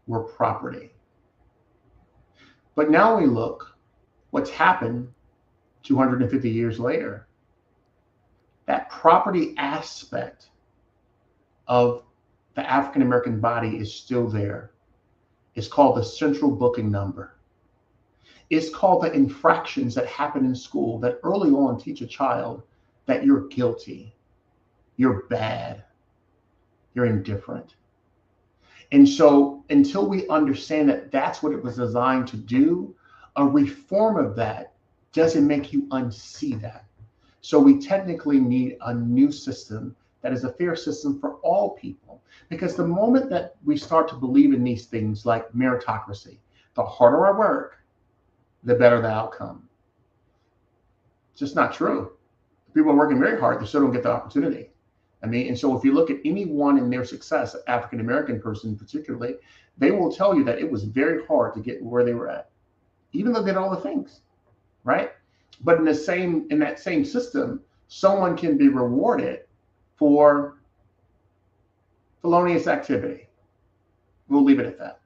C: were property. But now we look what's happened 250 years later. That property aspect of the African American body is still there. It's called the central booking number. It's called the infractions that happen in school that early on teach a child that you're guilty, you're bad, you're indifferent. And so until we understand that that's what it was designed to do, a reform of that doesn't make you unsee that. So we technically need a new system that is a fair system for all people. Because the moment that we start to believe in these things like meritocracy, the harder I work, the better the outcome. It's just not true. People are working very hard, they still don't get the opportunity. I mean, and so if you look at anyone in their success, African-American person particularly, they will tell you that it was very hard to get where they were at, even though they did all the things, right? But in that same system, someone can be rewarded for felonious activity. We'll leave it at that.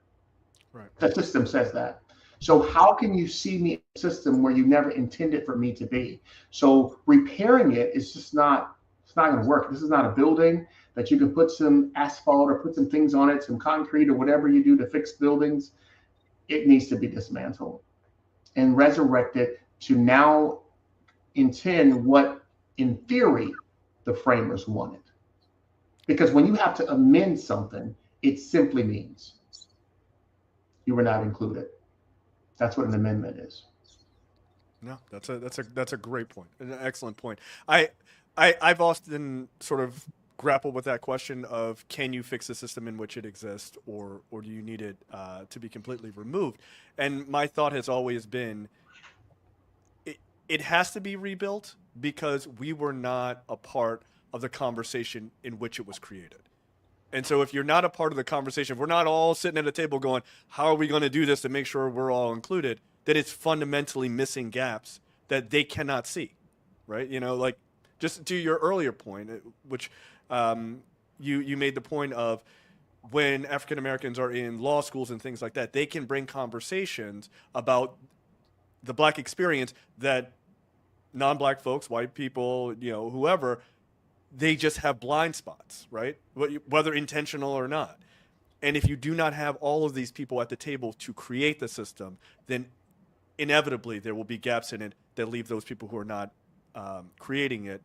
B: Right.
C: The system says that. So how can you see me in a system where you never intended for me to be? So repairing it is just not, it's not going to work. This is not a building that you can put some asphalt or put some things on it, some concrete or whatever you do to fix buildings. It needs to be dismantled and resurrected to now intend what, in theory, the framers wanted. Because when you have to amend something, it simply means you were not included. That's what an amendment is.
B: No, that's a great point, an excellent point. I've often sort of grappled with that question of, can you fix the system in which it exists, or do you need it to be completely removed? And my thought has always been, it has to be rebuilt because we were not a part of the conversation in which it was created. And so if you're not a part of the conversation, if we're not all sitting at a table going, how are we going to do this to make sure we're all included, then it's fundamentally missing gaps that they cannot see, right? You know, like just to your earlier point, which you made the point of when African Americans are in law schools and things like that, they can bring conversations about the black experience that non-black folks, white people, you know, whoever, they just have blind spots, right? Whether intentional or not. And if you do not have all of these people at the table to create the system, then inevitably there will be gaps in it that leave those people who are not creating it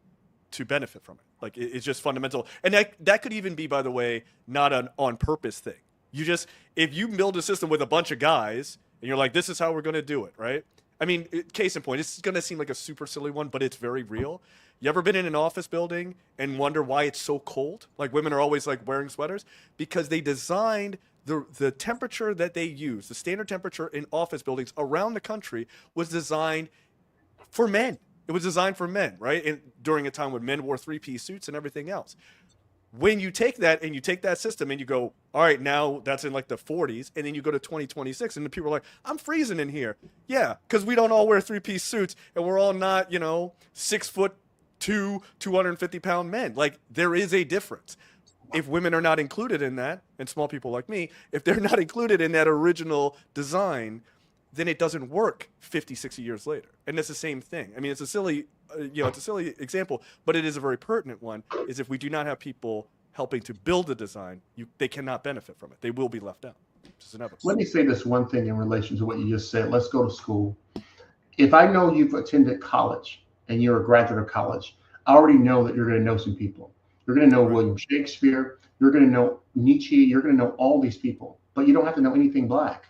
B: to benefit from it. Like it's just fundamental. And that could even be, by the way, not an on purpose thing. You just, if you build a system with a bunch of guys and you're like, this is how we're going to do it, right? I mean, case in point, it's going to seem like a super silly one, but it's very real. You ever been in an office building and wonder why it's so cold? Like women are always like wearing sweaters because they designed the temperature that they use, the standard temperature in office buildings around the country was designed for men. It was designed for men, right? And during a time when men wore three-piece suits and everything else. When you take that and you take that system and you go, all right, now that's in like the 40s, and then you go to 2026, and the people are like, I'm freezing in here. Yeah, because we don't all wear three-piece suits, and we're all not, 6'2", 250-pound men. Like, there is a difference. If women are not included in that, and small people like me, if they're not included in that original design, then it doesn't work 50, 60 years later. And it's the same thing. I mean, it's a silly, it's a silly example, but it is a very pertinent one, is if we do not have people helping to build a design, they cannot benefit from it. They will be left out. Just inevitable.
C: Let me say this one thing in relation to what you just said. Let's go to school. If I know you've attended college and you're a graduate of college, I already know that you're going to know some people. You're going to know William Shakespeare. You're going to know Nietzsche. You're going to know all these people, but you don't have to know anything Black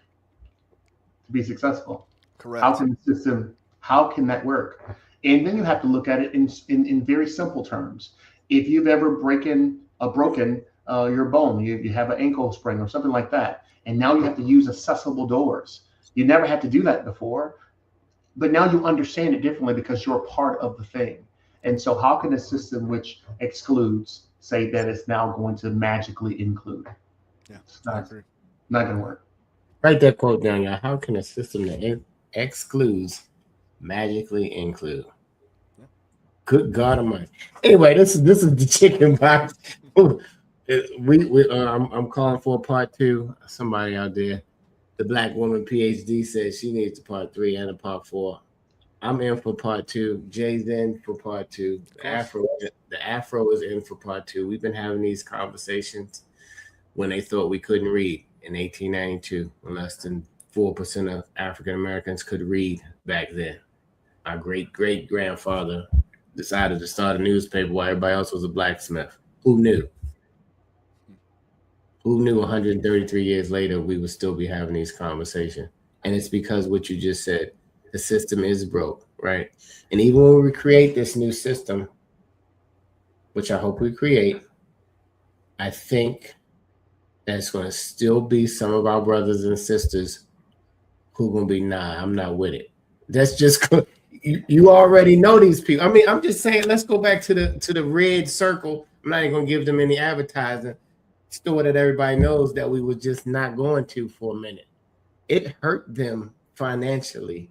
C: to be successful.
B: Correct.
C: How can that work? And then you have to look at it in very simple terms. If you've ever broken your bone, you have an ankle sprain or something like that, and now you have to use accessible doors. You never had to do that before, but now you understand it differently because you're a part of the thing. And so how can a system which excludes say that it's now going to magically include?
B: Yeah,
C: it's not going to work.
A: Write that quote down, y'all. How can a system that excludes magically include? Yeah. Good God Almighty. Anyway, this is the chicken box. I'm calling for a part 2. Somebody out there, the Black woman PhD says she needs a part 3 and a part 4. I'm in for part 2. Jay's in for part 2. The Afro is in for part 2. We've been having these conversations when they thought we couldn't read in 1892, when less than 4% of African Americans could read back then. Our great-great-grandfather decided to start a newspaper while everybody else was a blacksmith. Who knew? Who knew 133 years later we would still be having these conversations? And it's because what you just said, the system is broke, right? And even when we create this new system, which I hope we create, I think there's going to still be some of our brothers and sisters who are going to be, nah, I'm not with it. That's just, you already know these people. I mean, I'm just saying, let's go back to the red circle. I'm not even going to give them any advertising. Store that everybody knows that we were just not going to for a minute. It hurt them financially,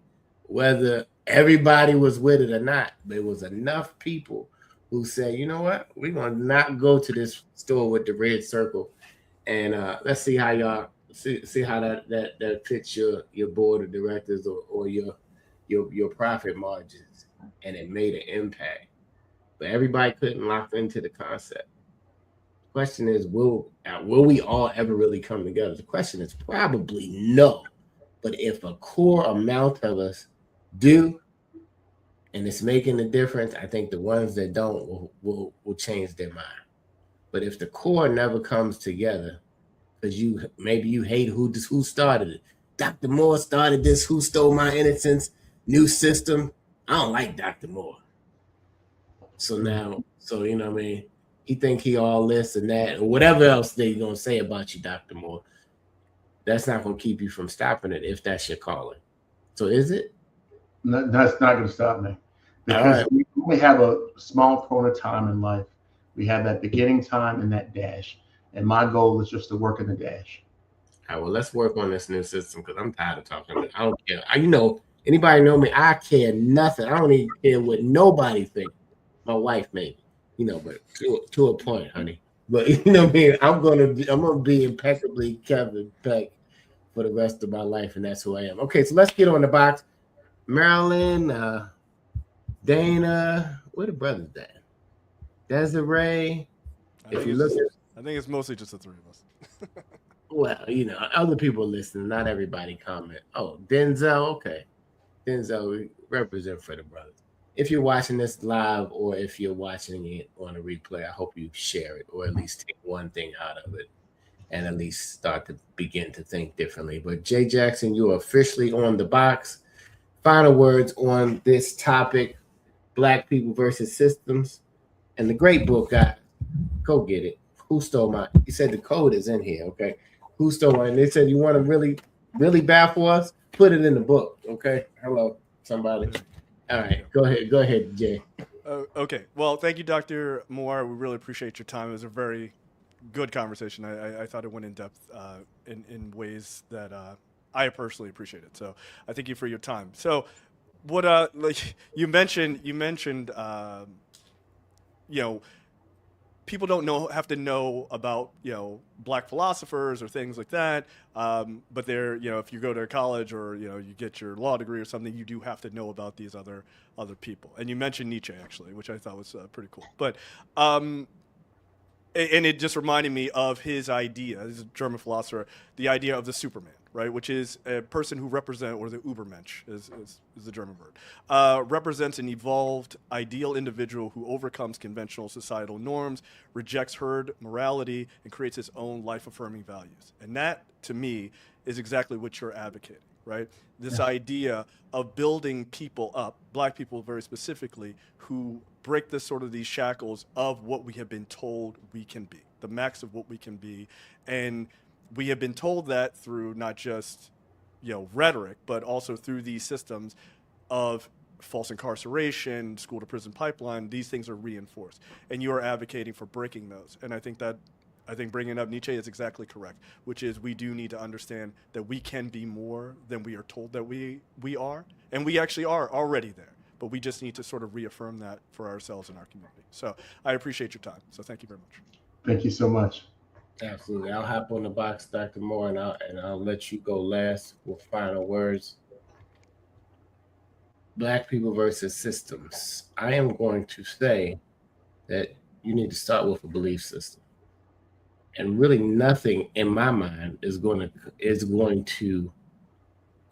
A: whether everybody was with it or not. There was enough people who said, you know what, we're going to not go to this store with the red circle. And let's see how y'all see how that fits your board of directors or your profit margins. And it made an impact. But everybody couldn't lock into the concept. The question is, will we all ever really come together? The question is probably no. But if a core amount of us do, and it's making a difference, I think the ones that don't will change their mind. But if the core never comes together, because maybe you hate who started it. Dr. Moore started this Who Stole My Innocence new system. I don't like Dr. Moore. So now, you know what I mean? He think he all this and that, or whatever else they gonna say about you, Dr. Moore. That's not gonna keep you from stopping it if that's your calling. So is it?
C: No, that's not gonna stop me. Because we only have a small point of time in life. We have that beginning time and that dash. And my goal is just to work in the dash.
A: All right, well, let's work on this new system because I'm tired of talking. I don't care. Anybody know me? I care nothing. I don't even care what nobody thinks. My wife maybe, but to a point, honey. But you know what I mean? I'm gonna be impeccably Kevin Peck for the rest of my life, and that's who I am. Okay, so let's get on the box. Marilyn, Dana, where the brothers at? Desiree. If you look at,
B: I think it's mostly just the three of us.
A: Well, other people listening, not everybody comment. Oh, Denzel, okay. Denzel, we represent for the brothers. If you're watching this live or if you're watching it on a replay, I hope you share it or at least take one thing out of it and at least start to begin to think differently. But Jay Jackson, you're officially on the box. final words on this topic, Black people versus systems. And the great book, guys, go get it. Who Stole My? You said the code is in here, okay? Who Stole My? And they said you want to really, really baffle us? Put it in the book, okay? Hello, somebody. All right, go ahead, Jay.
B: Okay. Well, thank you, Dr. Moore. We really appreciate your time. It was a very good conversation. I thought it went in depth in ways that I personally appreciated. So I thank you for your time. So what like you mentioned you know, people don't have to know about Black philosophers or things like that, but they're if you go to college or you get your law degree or something, you do have to know about these other people. And you mentioned Nietzsche, actually, which I thought was pretty cool. But and it just reminded me of his idea, he's a German philosopher, the idea of the Superman, right? Which is a person who represents, or the Übermensch is the German word, represents an evolved, ideal individual who overcomes conventional societal norms, rejects herd morality, and creates his own life-affirming values. And that, to me, is exactly what you're advocating, right? This idea of building people up, Black people very specifically, who break this sort of these shackles of what we have been told we can be, the max of what we can be. And we have been told that through not just rhetoric, but also through these systems of false incarceration, school to prison pipeline. These things are reinforced, and you are advocating for breaking those. And I think bringing up Nietzsche is exactly correct, which is we do need to understand that we can be more than we are told that we are, and we actually are already there. But we just need to sort of reaffirm that for ourselves and our community. So I appreciate your time. So thank you very much.
C: Thank you so much.
A: Absolutely. I'll hop on the box, Dr. Moore, and I'll let you go last with final words. Black people versus systems. I am going to say that you need to start with a belief system. And really nothing in my mind is going to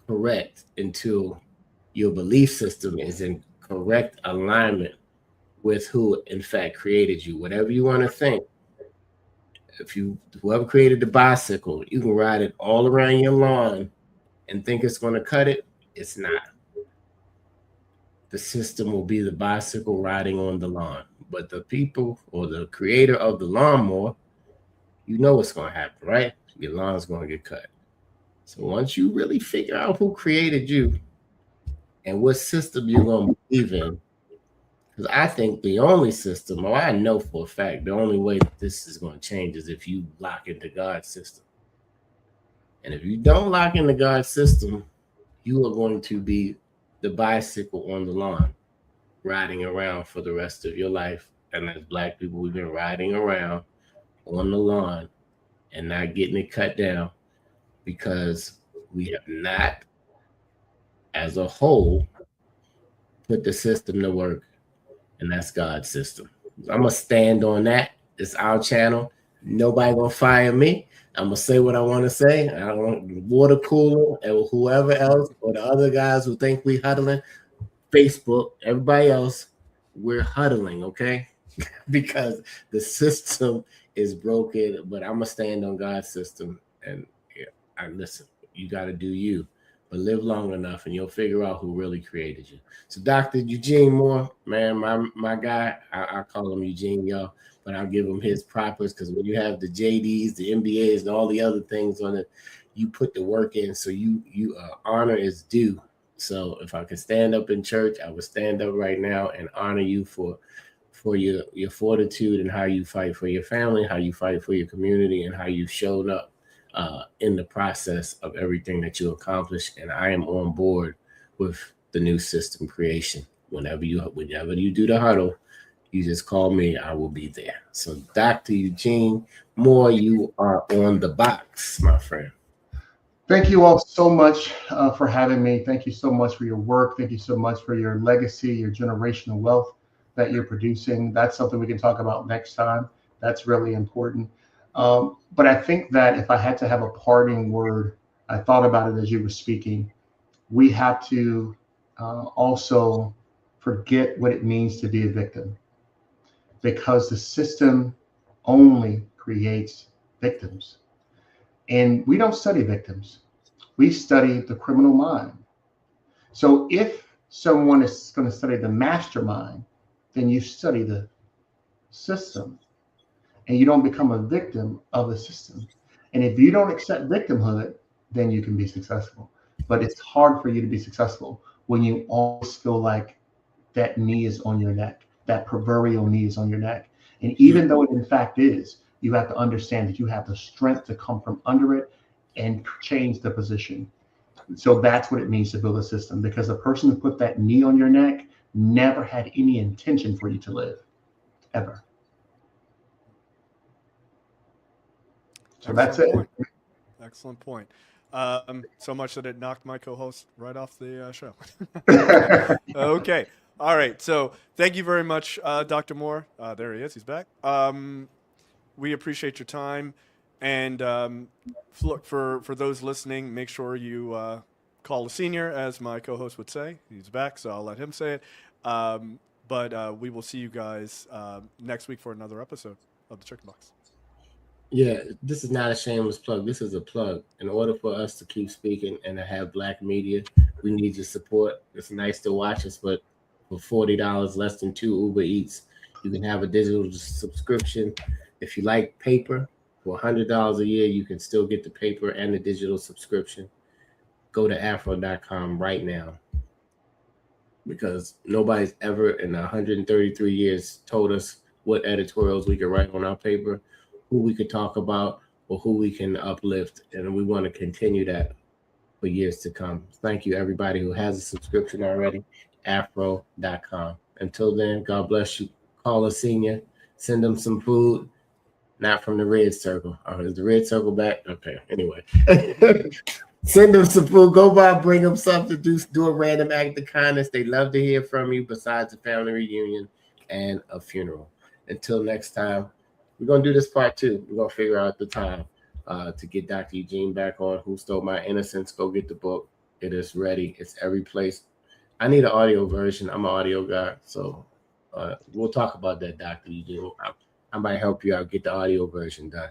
A: correct until your belief system is in correct alignment with who in fact created you. Whatever you want to think, whoever created the bicycle, you can ride it all around your lawn and think it's going to cut it. It's not. The system will be the bicycle riding on the lawn, but the people or the creator of the lawnmower, you know what's going to happen, right? Your lawn's going to get cut. So once you really figure out who created you and what system you're going to believe in, because I think the only system, or I know for a fact, the only way that this is going to change is if you lock into God's system. And if you don't lock into God's system, you are going to be the bicycle on the lawn, riding around for the rest of your life. And as Black people, we've been riding around on the lawn and not getting it cut down because we have not, as a whole, put the system to work, and that's God's system. I'm gonna stand on that. It's our channel. Nobody gonna fire me. I'm gonna say what I want to say. I don't want the water cooler and whoever else or the other guys who think we huddling. Facebook, everybody else, we're huddling, okay? Because the system is broken. But I'm gonna stand on God's system, and I listen. You got to do you, but live long enough, and you'll figure out who really created you. So, Dr. Eugene Moore, man, my guy, I call him Eugene, y'all, but I'll give him his propers because when you have the JDs, the MBAs, and all the other things on it, you put the work in. So you honor is due. So if I could stand up in church, I would stand up right now and honor you for your fortitude and how you fight for your family, how you fight for your community, and how you've shown up in the process of everything that you accomplished. And I am on board with the new system creation. Whenever you do the huddle, you just call me. I will be there. So Dr. Eugene Moore, you are on the box, my friend.
C: Thank you all so much for having me. Thank you so much for your work. Thank you so much for your legacy, your generational wealth that you're producing. That's something we can talk about next time. That's really important. But I think that if I had to have a parting word, I thought about it as you were speaking. We have to also forget what it means to be a victim, because the system only creates victims. And we don't study victims. We study the criminal mind. So if someone is going to study the mastermind, then you study the system, and you don't become a victim of the system. And if you don't accept victimhood, then you can be successful. But it's hard for you to be successful when you always feel like that knee is on your neck, that proverbial knee is on your neck. And even though it in fact is, you have to understand that you have the strength to come from under it and change the position. So that's what it means to build a system, because the person who put that knee on your neck never had any intention for you to live, ever. So that's it.
B: Point. Excellent point. So much that it knocked my co-host right off the show. Okay. All right. So thank you very much, Dr. Moore. There he is. He's back. We appreciate your time. And for those listening, make sure you call a senior, as my co-host would say. He's back, so I'll let him say it. But we will see you guys next week for another episode of The Chicken Box.
A: Yeah, this is not a shameless plug. This is a plug. In order for us to keep speaking and to have Black media, we need your support. It's nice to watch us, but for $40, less than 2 Uber Eats, you can have a digital subscription. If you like paper, for $100 a year, you can still get the paper and the digital subscription. Go to afro.com right now, because nobody's ever in 133 years told us what editorials we could write on our paper, who we could talk about, or who we can uplift. And we want to continue that for years to come. Thank you, everybody who has a subscription already, afro.com. Until then, God bless you. Call a senior, send them some food, not from the Red Circle. Oh, is the Red Circle back? Okay, anyway. Send them some food. Go by, bring them something, do a random act of kindness. They love to hear from you besides a family reunion and a funeral. Until next time, we're going to do this part 2. We're going to figure out the time to get Dr. Eugene back on Who Stole My Innocence. Go get the book. It is ready. It's every place. I need an audio version. I'm an audio guy. So we'll talk about that, Dr. Eugene. I might help you out, get the audio version done.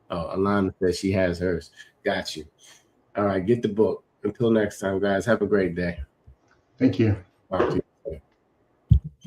A: Alana says she has hers. Got you. All right, get the book. Until next time, guys, have a great day.
C: Thank you.
A: Talk to you.